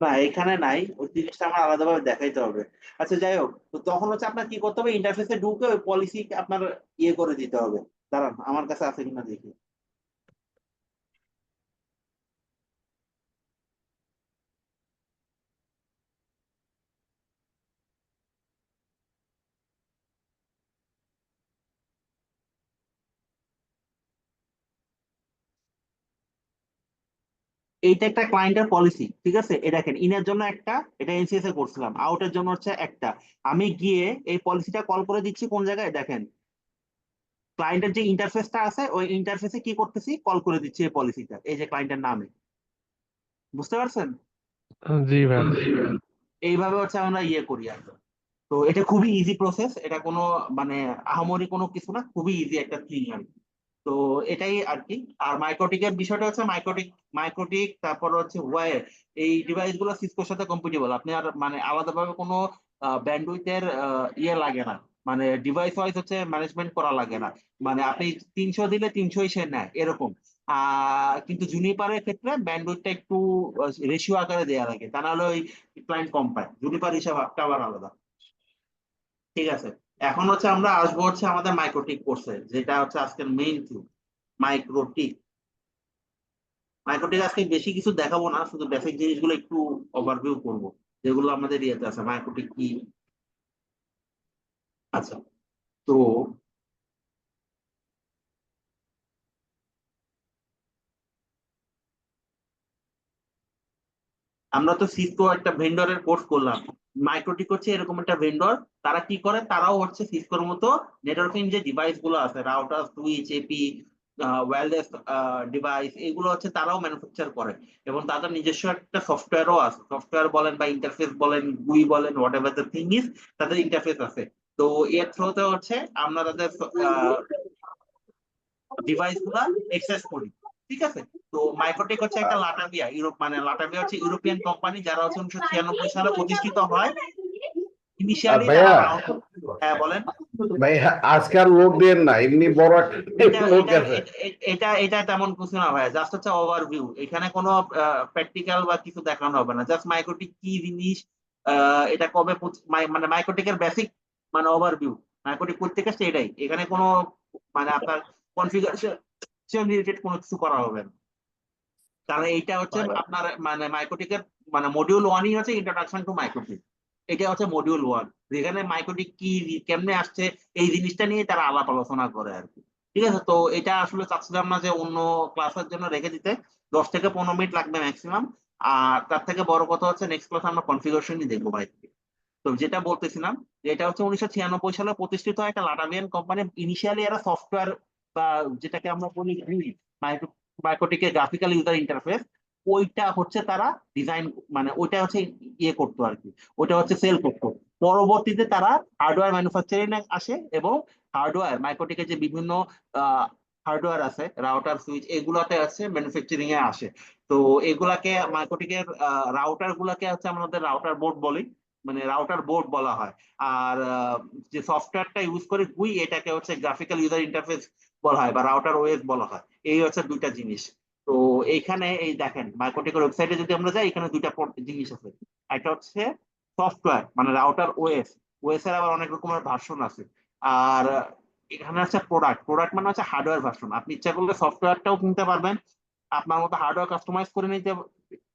না এখানে নাই, ওই জিনিসটা আমার আলাদাভাবে দেখাইতে হবে। আচ্ছা যাই হোক, তো তখন হচ্ছে আপনার কি করতে হবে, ইন্টারফেসে ঢুকে ওই পলিসি আপনার ইয়ে করে দিতে হবে। দাঁড়ান আমার কাছে আছে কিনা দেখি। এইটা একটা ক্লায়েন্টের পলিসি, ঠিক আছে। এটা দেখেন ইনের জন্য একটা, এটা এনসিএস এ করছিলাম, আউটের জন্য হচ্ছে একটা। আমি গিয়ে এই পলিসিটা কল করে দিচ্ছি কোন জায়গায় দেখেন, ক্লায়েন্টের যে ইন্টারফেসটা আছে ওই ইন্টারফেসে কি করতেছি, কল করে দিচ্ছি এই পলিসিটা, এই যে ক্লায়েন্টের নামে। বুঝতে পারছেন? জি ভাই। এইভাবে হচ্ছে আমরা ইয়ে করি আর কি। তো এটা খুবই ইজি প্রসেস, এটা কোনো মানে আহামরি কোনো কিছু না, খুবই ইজি একটা থিং আর কি। তো এটাই আর কি। আর মাইক্রোটিকের বিষয়টা হচ্ছে মাইক্রোটিক তারপর হচ্ছে ওয়্যার, এই ডিভাইস গুলো সিসকোর সাথে কম্পিটেবল। আপনি আর মানে আলাদাভাবে কোনো ব্যান্ডউইথের ইয়ে লাগে না, মানে ডিভাইস ওয়াইজ হচ্ছে ম্যানেজমেন্ট করা লাগে না। মানে আপনি 300 দিলে 300ই সে নেয় এরকম। কিন্তু জুনিপারের ক্ষেত্রে ব্যান্ডউইথটা একটু রেশিও আকারে দেওয়া লাগে, তা নাহলে ওই ক্লায়েন্ট কম পায়। জুনিপার হিসাব আবার আলাদা। ঠিক আছে, এখন হচ্ছে আমরা আসবো হচ্ছে আমাদের মাইক্রোটিক কোর্সে, যেটা হচ্ছে আজকের মেইন থিম, মাইক্রোটিক। মাইক্রোটিক আজকে বেশি কিছু দেখাবো না, শুধু বেসিক জিনিসগুলো একটু ওভারভিউ করবো, যেগুলো আমাদের ইয়েতে আছে মাইক্রোটিক কি। আচ্ছা, তো আমরা তো সিসকো একটা ভেন্ডরের কোর্স করলাম, মাইক্রোটিক হচ্ছে এরকম একটা ভেন্ডর। তারা কি করে, তারাও হচ্ছে সিসকোর মতো নেটওয়ার্কিং যে ডিভাইস গুলো আছে, router, switch, AP, wireless device, এগুলো হচ্ছে তারাও ম্যানুফ্যাকচার করে। এবং তাদের নিজস্ব একটা সফটওয়্যারও আছে, সফটওয়্যার বলেন বা ইন্টারফেস বলেন, গুই বলেন, what ever the thing is, তাদের ইন্টারফেস আছে। তো এর থ্রুতে হচ্ছে আমরা তাদের ডিভাইস গুলা এক্সেস করি। ঠিক আছে, তো মাইক্রোটেক হচ্ছে একটা লাটাভিয়া ইউরোপ, মানে লাটাভিয়া হচ্ছে ইউরোপিয়ান কোম্পানি, যারা হচ্ছে 1996 সালে প্রতিষ্ঠিত হয়। ইনিশিয়ালি ভাইয়া, তারা হ্যাঁ বলেন। ভাই আজকাল লোক দিয়ে না, এমনি বড় এটা একটা লোক এটা আছে। এটা এটা তেমন কিছু না ভাই, জাস্ট হচ্ছে ওভারভিউ। এখানে কোনো প্র্যাকটিক্যাল বা কিছু দেখানো হবে না, জাস্ট মাইক্রোটিক কি জিনিস, এটা কবে মানে মাইক্রোটিকের বেসিক মানে ওভারভিউ, মাইক্রোটিক করতে গেছে এটাই। এখানে কোনো মানে আপনার কনফিগারেশন রিলেটেড কোনো কিছু করা হবে না, কারণ এইটা হচ্ছে আপনার মানে মাইক্রোটিকের মানে মডিউল 1ই হচ্ছে ইন্ট্রোডাকশন টু মাইক্রোটিক। এটা হচ্ছে মডিউল 1, যেখানে মাইক্রোটিক কি কেমনে আসছে এই জিনিসটা নিয়ে তারা আলাপ আলোচনা করে আর কি। ঠিক আছে, তো এটা আসলে চাচ্ছিলাম না যে অন্য ক্লাসের জন্য রেখে দিতে, 10 থেকে 15 মিনিট লাগবে ম্যাক্সিমাম। আর তার থেকে বড় কথা হচ্ছে নেক্সট ক্লাসে আমরা কনফিগারেশনই দেখবো ভাই। তো যেটা বলতেছিলাম, যে এটা হচ্ছে 1996 সালে প্রতিষ্ঠিত হয় একটা লাটাভিয়ান কোম্পানি। ইনিশিয়ালি এরা সফটওয়্যার বা যেটাকে আমরা বলি মাইক্রোটিকের গ্রাফিক্যাল ইউজার ইন্টারফেস, ওইটা হচ্ছে তারা ডিজাইন মানে ওইটা হচ্ছে ইয়ে করতো আর কি, ওইটা হচ্ছে সেল করতো। পরবর্তীতে তারা হার্ডওয়্যার ম্যানুফ্যাকচারিং আসে এবং হার্ডওয়্যার মাইক্রোটিকের যে বিভিন্ন হার্ডওয়্যার আছে, রাউটার, সুইচ, এগুলাতে আছে ম্যানুফ্যাকচারিং এ আসে। তো এগুলাকে মাইক্রোটিকের রাউটার গুলাকে হচ্ছে আমাদের রাউটার বোর্ড বলি। মানে রাউটার বোর্ড বলা হয়। আর যে সফটওয়্যারটা ইউজ করে GUI, এটাকে হচ্ছে গ্রাফিক্যাল ইউজার ইন্টারফেস বলা হয় বা রাউটার ওএস বলা হয়। এই হচ্ছে দুইটা জিনিস। তো এইখানে এই দেখেন মাইক্রোটেকের ওয়েবসাইটে যদি আমরা যাই, এখানে দুইটা জিনিস আছে। একটা হচ্ছে সফটওয়্যার মানে রাউটার ওএস, ওএস এর আবার অনেক রকমের ভার্সন আছে। আর এখানে আছে প্রোডাক্ট, প্রোডাক্ট মানে হচ্ছে হার্ডওয়্যার ভার্সন। আপনি ইচ্ছা করলে সফটওয়্যারটাও কিনতে পারবেন, আপনার মতো হার্ডওয়্যার কাস্টমাইজ করে নিতে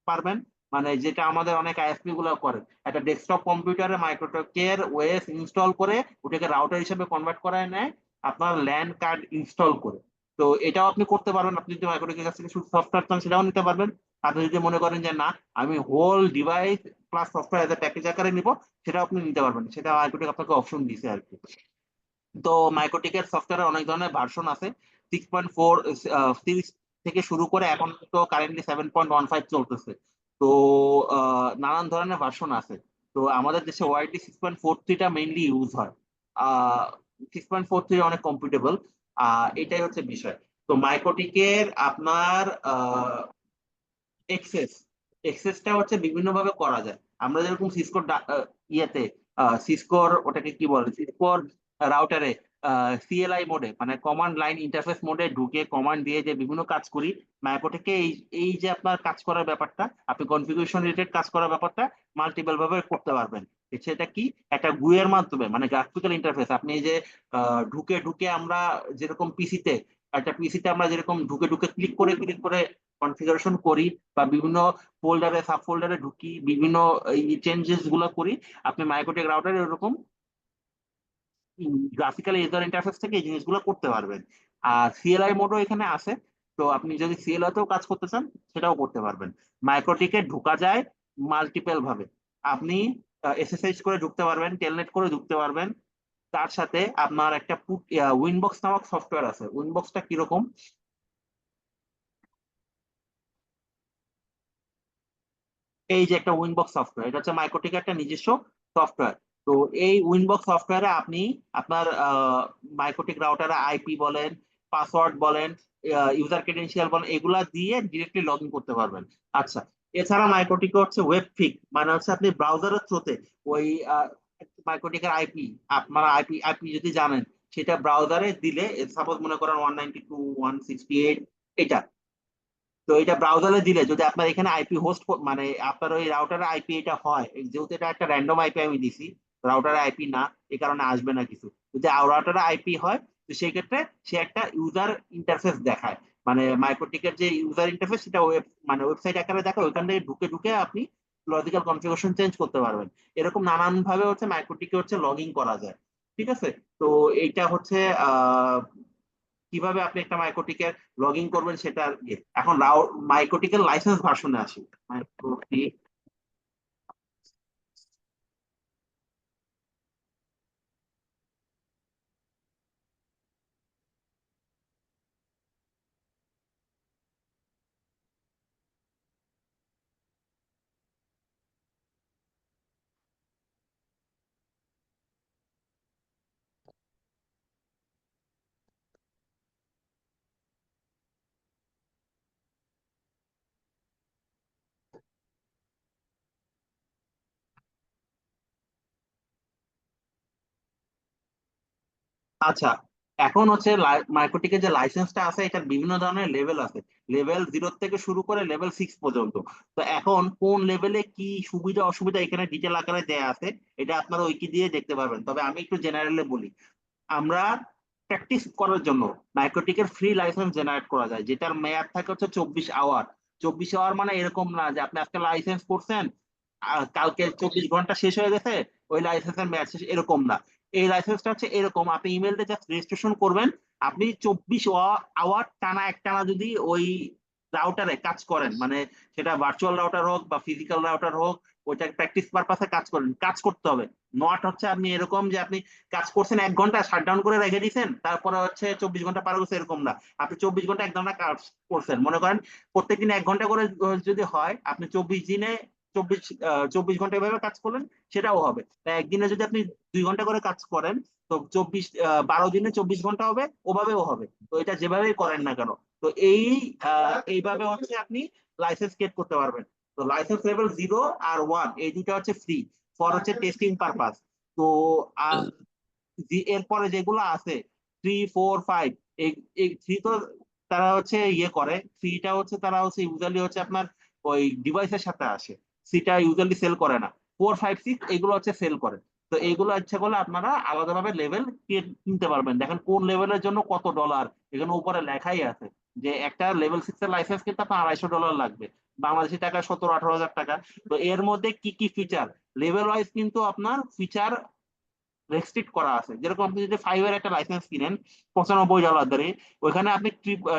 পারবেন, মানে যেটা আমাদের অনেক আইএসপি গুলো করে, একটা ডেস্কটপ কম্পিউটারে মাইক্রোটেকের ওএস ইনস্টল করে ওটাকে রাউটার হিসেবে কনভার্ট করায় নেয় আপনার ল্যান কার্ড ইনস্টল করে। তো এটাও আপনি করতে পারবেন। আপনি যদি মাইক্রোটেকের কাছ থেকে শুধু সফটওয়্যার চান সেটাও নিতে পারবেন। আপনি যদি মনে করেন যে না আমি whole device plus software as a package আকারে নিব, সেটাও আপনি নিতে পারবেন, সেটা মাইক্রোটেক আপনাকে অপশন দিছে আর কি। তো মাইক্রোটেকের সফটওয়্যারের অনেক ধরনের ভার্সন আছে, 6.4 সিরিজ থেকে শুরু করে এখন তো কারেন্টলি 7.15 চলতেছে। তো নানান ধরনের ভার্সন আছে। তো আমাদের দেশে ওয়াইডলি 6.43টা মেইনলি ইউজ হয়। 6.43 অনেক কমফোর্টেবল, এটাই হচ্ছে বিষয়। তো মাইক্রোটেকের আপনার এক্সেস, এক্সেসটা হচ্ছে বিভিন্ন ভাবে করা যায়। আমরা যেরকম সিসকোর ইয়েতে সিসকোর ওটাকে কি বলে, সিসকোর রাউটারে সিএলআই মোডে মানে কমান্ড লাইন ইন্টারফেস মোডে ঢুকে কমান্ড দিয়ে যে বিভিন্ন কাজ করি, মাইক্রোটেকে এই এই যে আপনার কাজ করার ব্যাপারটা, আপনি কনফিগারেশন রিলেটেড কাজ করার ব্যাপারটা মাল্টিপল ভাবে করতে পারবেন। সেটা কি একটা গুইয়ের মাধ্যমে মানে গ্রাফিক্যাল ইন্টারফেস। আপনি এই যে ঢুকে ঢুকে আমরা যেরকম পিসিতে, একটা পিসিতে আমরা যেরকম ঢুকে ঢুকে ক্লিক করে কনফিগারেশন করি বা বিভিন্ন ফোল্ডারে সাব ফোল্ডারে ঢুকি বিভিন্ন চেঞ্জেস গুলো করি, আপনি মাইক্রোটেক রাউটারে এরকম গ্রাফিক্যাল ইউজার ইন্টারফেস থেকে এই জিনিসগুলো করতে পারবেন। আর সিএলআই মোডও এখানে আছে, তো আপনি যদি সিএলআই তেও কাজ করতে চান সেটাও করতে পারবেন। মাইক্রোটেকে ঢোকা যায় মাল্টিপল ভাবে, আপনি এসএসএইচ করে ঢুকতে পারবেন, টেলনেট করে ঢুকতে পারবেন। তার সাথে আপনার একটা উইনবক্স নামক সফটওয়্যার আছে। উইনবক্সটা কিরকম, এই যে একটা উইনবক্স সফটওয়্যার, এটা হচ্ছে মাইক্রোটেকের একটা নিজস্ব সফটওয়্যার। তো এই উইনবক্স সফটওয়্যারে আপনি আপনার মাইক্রোটেক রাউটারে আইপি বলেন, পাসওয়ার্ড বলেন, ইউজার ক্রেডেনশিয়াল বলেন, এগুলা দিয়ে ডিরেক্টলি লগ ইন করতে পারবেন। আচ্ছা, এছাড়া মাইক্রোটেকে হচ্ছে ওয়েবফিক, মানে হচ্ছে আপনি ব্রাউজারের থ্রুতে ওই মাইক্রোটেকের আইপি, আপনার আইপি যদি জানেন সেটা ব্রাউজারে দিলে, সাপোজ মনে করেন 192.168 এটা, তো এটা ব্রাউজারে দিলে যদি আপনার এখানে আইপি হোস্ট মানে আপনার ওই রাউটারের আইপি এটা হয়, যেহেতু এটা একটা র্যান্ডম আইপি আমি দিছি, রাউটারের আইপি না, এই কারণে আসবে না কিছু। যদি রাউটারের আইপি হয় তো সেই ক্ষেত্রে সে একটা ইউজার ইন্টারফেস দেখায়, মানে মাইক্রোটেকের যে ইউজার ইন্টারফেস সেটা মানে ওয়েবসাইট আকারে দেখায়, ওইখান থেকে ঢুকে ঢুকে আপনি লজিক্যাল কনফিগারেশন চেঞ্জ করতে পারবেন। এরকম নানান ভাবে হচ্ছে মাইক্রোটেকে হচ্ছে লগ ইন করা যায়। ঠিক আছে, তো এইটা হচ্ছে কিভাবে আপনি একটা মাইক্রোটিকের লগ ইন করবেন সেটা এখন মাইক্রোটিকের লাইসেন্স ভার্সনে আসি। মাইক্রোটিক আচ্ছা, এখন হচ্ছে মাইক্রোটিকের যে লাইসেন্সটা আছে এটার বিভিন্ন ধরনের লেভেল আছে, লেভেল 0 থেকে শুরু করে লেভেল 6 পর্যন্ত। তো এখন কোন লেভেলে কি সুবিধা অসুবিধা এখানে ডিটেল আকারে দেয়া আছে, এটা আপনারা উইকি দিয়ে দেখতে পারবেন। তবে আমি একটু জেনারেলে বলি, আমরা প্র্যাকটিস করার জন্য মাইক্রোটিকের ফ্রি লাইসেন্স জেনারেট করা যায়, যেটার মেয়াদ থাকে হচ্ছে 24 আওয়ার। 24 আওয়ার মানে এরকম না যে আপনি আজকে লাইসেন্স করছেন কালকে 24 ঘন্টা শেষ হয়ে গেছে ওই লাইসেন্সের মেয়াদ শেষ, এরকম না। এই লাইসেন্সটা হচ্ছে এরকম, আপনি ইমেলটা জাস্ট রেজিস্ট্রেশন করবেন, আপনি 24 আওয়ার টানা একটানা যদি ওই রাউটারে কাজ করেন, মানে সেটা ভার্চুয়াল রাউটার হোক বা ফিজিক্যাল রাউটার হোক, ওইটা প্র্যাকটিস পারপাসে কাজ করেন, কাজ করতে হবে। নট হচ্ছে আপনি এরকম যে আপনি কাজ করছেন 1 ঘন্টা শাটডাউন করে রেখে দিয়েছেন তারপরে হচ্ছে 24 ঘন্টা পার হচ্ছে, এরকম না। আপনি 24 ঘন্টা 1 ঘন্টা কাজ করছেন, মনে করেন প্রত্যেকদিন 1 ঘন্টা করে যদি হয়, আপনি 24 দিনে 24 ঘন্টা এভাবে কাজ করলেন, সেটাও হবে। তাই একদিনে যদি আপনি 2 ঘন্টা করে কাজ করেন তো 12 দিনে 24 ঘন্টা হবে, ওভাবেও হবে। তো এটা যেভাবেই করেন না কেন, তো এইভাবে হচ্ছে আপনি লাইসেন্স গেট করতে পারবেন। তো লাইসেন্স লেভেল 0 আর 1 এই দুটো হচ্ছে ফ্রি। ফর হচ্ছে টেস্টিং পারপাস। তো এরপরে যেগুলো আছে 3, 4, 5, এই 3 তো তারা হচ্ছে ইয়ে করে, 3টা হচ্ছে তারা হচ্ছে ইউজুয়ালি হচ্ছে আপনার ওই ডিভাইসের সাথে আসে, সিটা ইউজুয়ালি সেল করে না। 4, 5, 6 এগুলো হচ্ছে সেল করে। তো এইগুলো ইচ্ছা করলে আপনারা আলাদাভাবে লেভেল কিনতে পারবেন। দেখেন কোন লেভেলের জন্য কত ডলার, এখানে উপরে লেখাই আছে যে একটা লেভেল 6 এর লাইসেন্স কিন্তু আপনার $250 লাগবে, বাংলাদেশি টাকা 17-18 হাজার টাকা। তো এর মধ্যে কি কি ফিচার, লেভেল ওয়াইজ কিন্তু আপনার ফিচার রেস্ট্রিক্ট করা আছে। যেরকম আপনি যদি 5 এর একটা লাইসেন্স কিনেন $95 ধরে, ওইখানে আপনি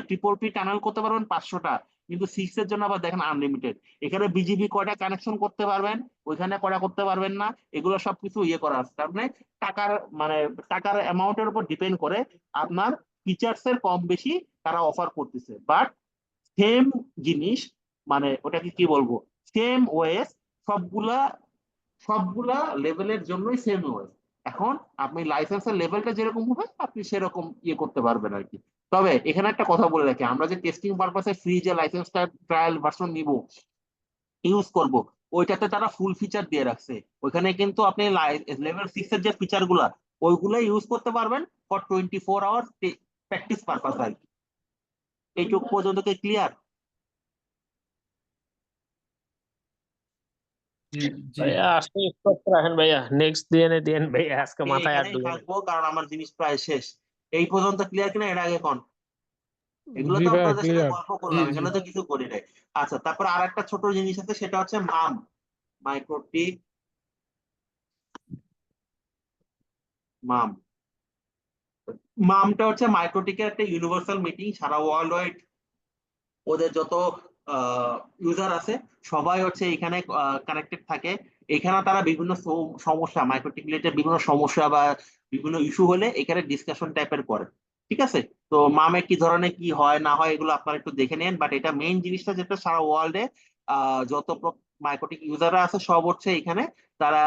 ট্রিপল পি টানেল করতে পারবেন 500টা, কিন্তু 6 এর জন্য আবার দেখেন আনলিমিটেড। এখানে বিজিবি কয়টা কানেকশন করতে পারবেন, ওইখানে কয়টা করতে পারবেন না, এগুলো সবকিছু ইয়ে করা আছে। তার মানে টাকার মানে টাকার অ্যামাউন্টের উপর ডিপেন্ড করে আপনার ফিচার্স এর কম বেশি তারা অফার করতেছে। বাট সেম জিনিস, মানে ওটাকে কি বলবো, সেম ওয়েস, সবগুলা সবগুলা লেভেলের জন্যই সেম ওয়েস। এখন আপনি লাইসেন্সের লেভেলটা যেরকম হবে আপনি সেরকম ইয়ে করতে পারবেন আর কি। তবে এখানে একটা কথা বলে রাখি, আমরা যে টেস্টিং পারপাসে ফ্রি যে লাইসেন্সটা ট্রায়াল ভার্সন নিব, ইউজ করব, ওইটাতে তারা ফুল ফিচার দিয়ে রাখছে। ওইখানে কিন্তু আপনি লেভেল 6 এর যে ফিচার গুলা ওইগুলা ইউজ করতে পারবেন ফর 24 আওয়ার প্র্যাকটিস পারপাস আর কি। এইটুকু পর্যন্ত কি ক্লিয়ার? জি জি ভাইয়া আজকে স্টপ রাখেন ভাইয়া, নেক্সট দিয়ে দিয়েন ভাইয়া, আজকে আমি মাথায় আর এখানেই ঢুকে থাকবো কারণ আমার জিনিস প্রায় শেষ। এই পর্যন্ত ক্লিয়ার কিনা এর আগে কোন? এগুলো জি তো ভাইয়া আপনাদের সাথে ক্লিয়ার। গল্প জি করলাম, জি এখানে তো কিছু করি নাই। আচ্ছা, তারপর আর একটা ছোট জিনিস আছে, সেটা হচ্ছে মাম, মাইক্রোটিক মাম। মামটা হচ্ছে মাইক্রোটিকের একটা ইউনিভার্সাল মিটিং, সারা ওয়ার্ল্ড ওয়াইড ওদের যত ইউজার আছে সবাই হচ্ছে এখানে কানেক্টেড থাকে। এখানে তারা বিভিন্ন সমস্যা, মাইক্রোটিক রিলেটেড বিভিন্ন সমস্যা বা বিভিন্ন ইস্যু হলে এখানে ডিসকাশন টাইপের করে। ঠিক আছে? তো মামে কি ধরনের কি হয় না হয় এগুলো আপনারা একটু দেখে নেন। বাট এটা মেইন জিনিসটা যেটা সারা ওয়ার্ল্ডে যত মাইক্রোটিক ইউজাররা আছে সব হচ্ছে এখানে তারা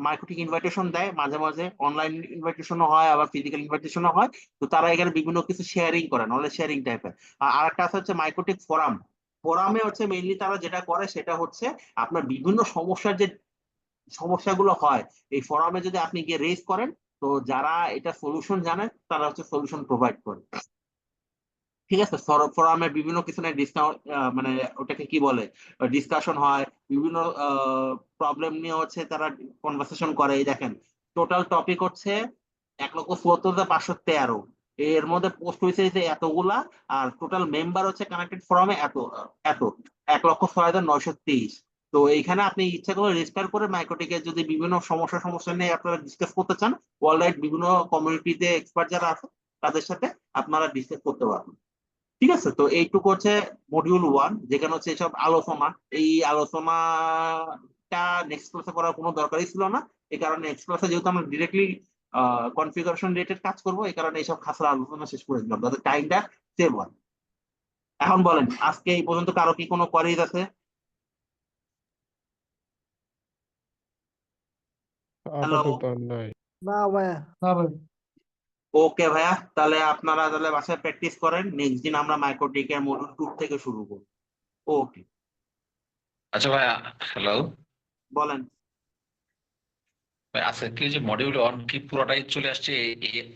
মাইক্রোটিক ইনভাইটেশন দেয়, মাঝে মাঝে অনলাইন ইনভাইটেশনও হয়, আবার ফিজিক্যাল ইনভাইটেশনও হয়। তো তারা এখানে বিভিন্ন কিছু শেয়ারিং করে, নলেজ শেয়ারিং টাইপের। আর একটা আছে হচ্ছে মাইক্রোটিক ফোরাম। ফোরামে হচ্ছে মেইনলি তারা যেটা করে সেটা হচ্ছে আপনার বিভিন্ন সমস্যার যে সমস্যাগুলো হয় এই ফোরামে যদি আপনি গিয়ে রেজ করেন, তো যারা এটা সলিউশন জানে তারা হচ্ছে সলিউশন প্রোভাইড করে। ঠিক আছে? ফোরামে বিভিন্ন কিছু নিয়ে ডিসকাউন্ট, মানে ওটাকে কি বলে, ডিসকাশন হয়, বিভিন্ন প্রবলেম নিয়ে হচ্ছে তারা কনভারসেশন করে। এই দেখেন, টোটাল টপিক হচ্ছে 1,74,513, এর মধ্যে পোস্ট হয়েছে যে এতগুলা, আর টোটাল মেম্বার হচ্ছে কানেক্টেড ফোরামে এত এত 1,06,923। তো এইখানে আপনি ইচ্ছা করে রেজিস্টার করে মাইক্রোটিকের যদি বিভিন্ন সমস্যা নিয়ে আপনারা ডিসকাস করতে চান, ওয়ার্ল্ড ওয়াইড বিভিন্ন কমিউনিটিতে এক্সপার্ট যারা আছে তাদের সাথে আপনারা ডিসকাস করতে পারবেন। ঠিক আছে? তো এইটুকু হচ্ছে মডিউল 1, যেখানে হচ্ছে এসব আলোচনা। এই আলোচনাটা নেক্সট ক্লাসে করার কোনো দরকারই ছিল না, এই কারণে নেক্সট ক্লাসে যেহেতু আমরা ডিরেক্টলি কনফিগারেশন রিলেটেড কাজ করবো, এই কারণে এইসব খাসা আলোচনা শেষ করে দিলাম যাতে টাইমটা সেভ হয়। এখন বলেন, আজকে এই পর্যন্ত কারো কি কোনো কোয়ারিজ আছে? হ্যালো? আপাতত আর নাই। না ভাইয়া। না ভাই ওকে ভাইয়া, তাহলে আপনারা তাহলে বাসায় প্র্যাকটিস করেন, নেক্সট দিন আমরা মাইক্রোটিকের মডিউল 2 থেকে শুরু করব। ওকে, আচ্ছা ভাইয়া, হ্যালো বলেন। ভাই, আচ্ছা কি যে মডিউল 1 কি পুরোটাই চলে আসছে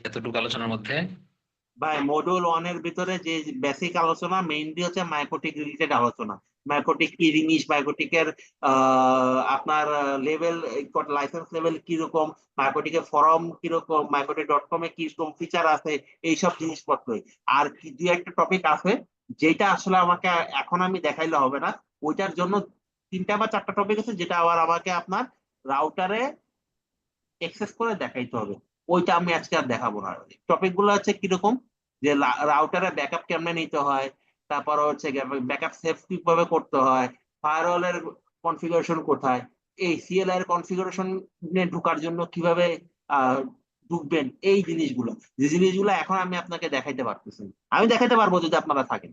এতটুকু আলোচনার মধ্যে? ভাই মডিউল 1 এর ভিতরে যে বেসিক আলোচনা মেইনলি হচ্ছে মাইক্রোটিক রিলেটেড আলোচনা। মাইক্রোটিক কি জিনিস, মাইক্রোটিকের আপনার লেভেল, লাইসেন্স লেভেল কিরকম, মাইক্রোটিকের ফরম কিরকম, মাইক্রোটিক.com এ কিরকম ফিচার আছে, এইসব জিনিসপত্রই। আর কি দুই একটা টপিক আছে যেটা আসলে আমাকে এখন আমি দেখাইলে হবে না, ওইটার জন্য 3টা বা 4টা টপিক আছে যেটা আবার আমাকে আপনার রাউটারে এক্সেস করে দেখাইতে হবে। ওইটা আমি আজকে আর দেখাবো না। টপিক গুলো হচ্ছে কিরকম, যে রাউটারে ব্যাকআপ কেমনে নিতে হয়, তারপর হচ্ছে ব্যাকআপ সেভ কিভাবে করতে হয়, ফায়ারওয়ালের কনফিগারেশন কোথায়, এই সিএলআই এর কনফিগারেশন ঢোকার জন্য কিভাবে ঢুকবেন, এই জিনিসগুলো, যে জিনিসগুলো এখন আমি আপনাকে দেখাইতে পারতেছি না। আমি দেখাইতে পারবো যদি আপনারা থাকেন।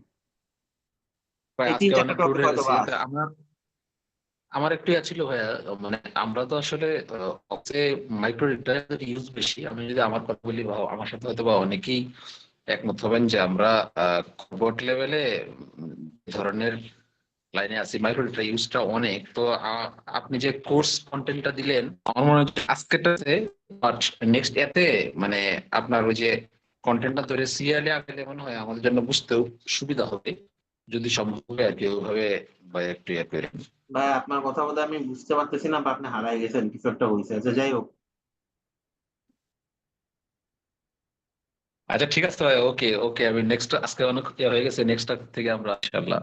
ভাই এই আজকে 3-4টা অনেক টপিক ট্যুরে হয়তো গেছি, বা কিন্তু আছে। আমার একটু ইয়া ছিল ভাইয়া, মানে আমরা তো আসলে মাইক্রো ডেটা ইউজ বেশি। আমি যদি আমার কথা বলি, বা আমার সাথে হয়তো বা অনেকেই একমত হবেন যে আমরা বোর্ড লেভেলে ধরনের লাইনে আছি, মাইক্রোডেটা ইউজটা অনেক। তো আপনি যে কোর্স কন্টেন্টটা দিলেন আমার মনে হয় আজকেটাতে বাট নেক্সট এতে মানে আপনার ওই যে কন্টেন্টটা ধরে সিরিয়ালে আঁকলে মনে হয় আমাদের জন্য বুঝতেও সুবিধা হবে, যদি সম্ভব হয় আর কি ওইভাবে বা একটু ইয়ে করে। ভাই আপনার কথা বলতে আমি বুঝতে পারতেছি না, বা আপনি হারাই গেছেন, কিছু একটা হয়েছে। আচ্ছা যাই হোক, আচ্ছা ঠিক আছে ভাই, ওকে ওকে, আমি নেক্সট আজকে অনেক ইয়ে হয়ে গেছে, নেক্সট থেকে আমরা ইনশাআল্লাহ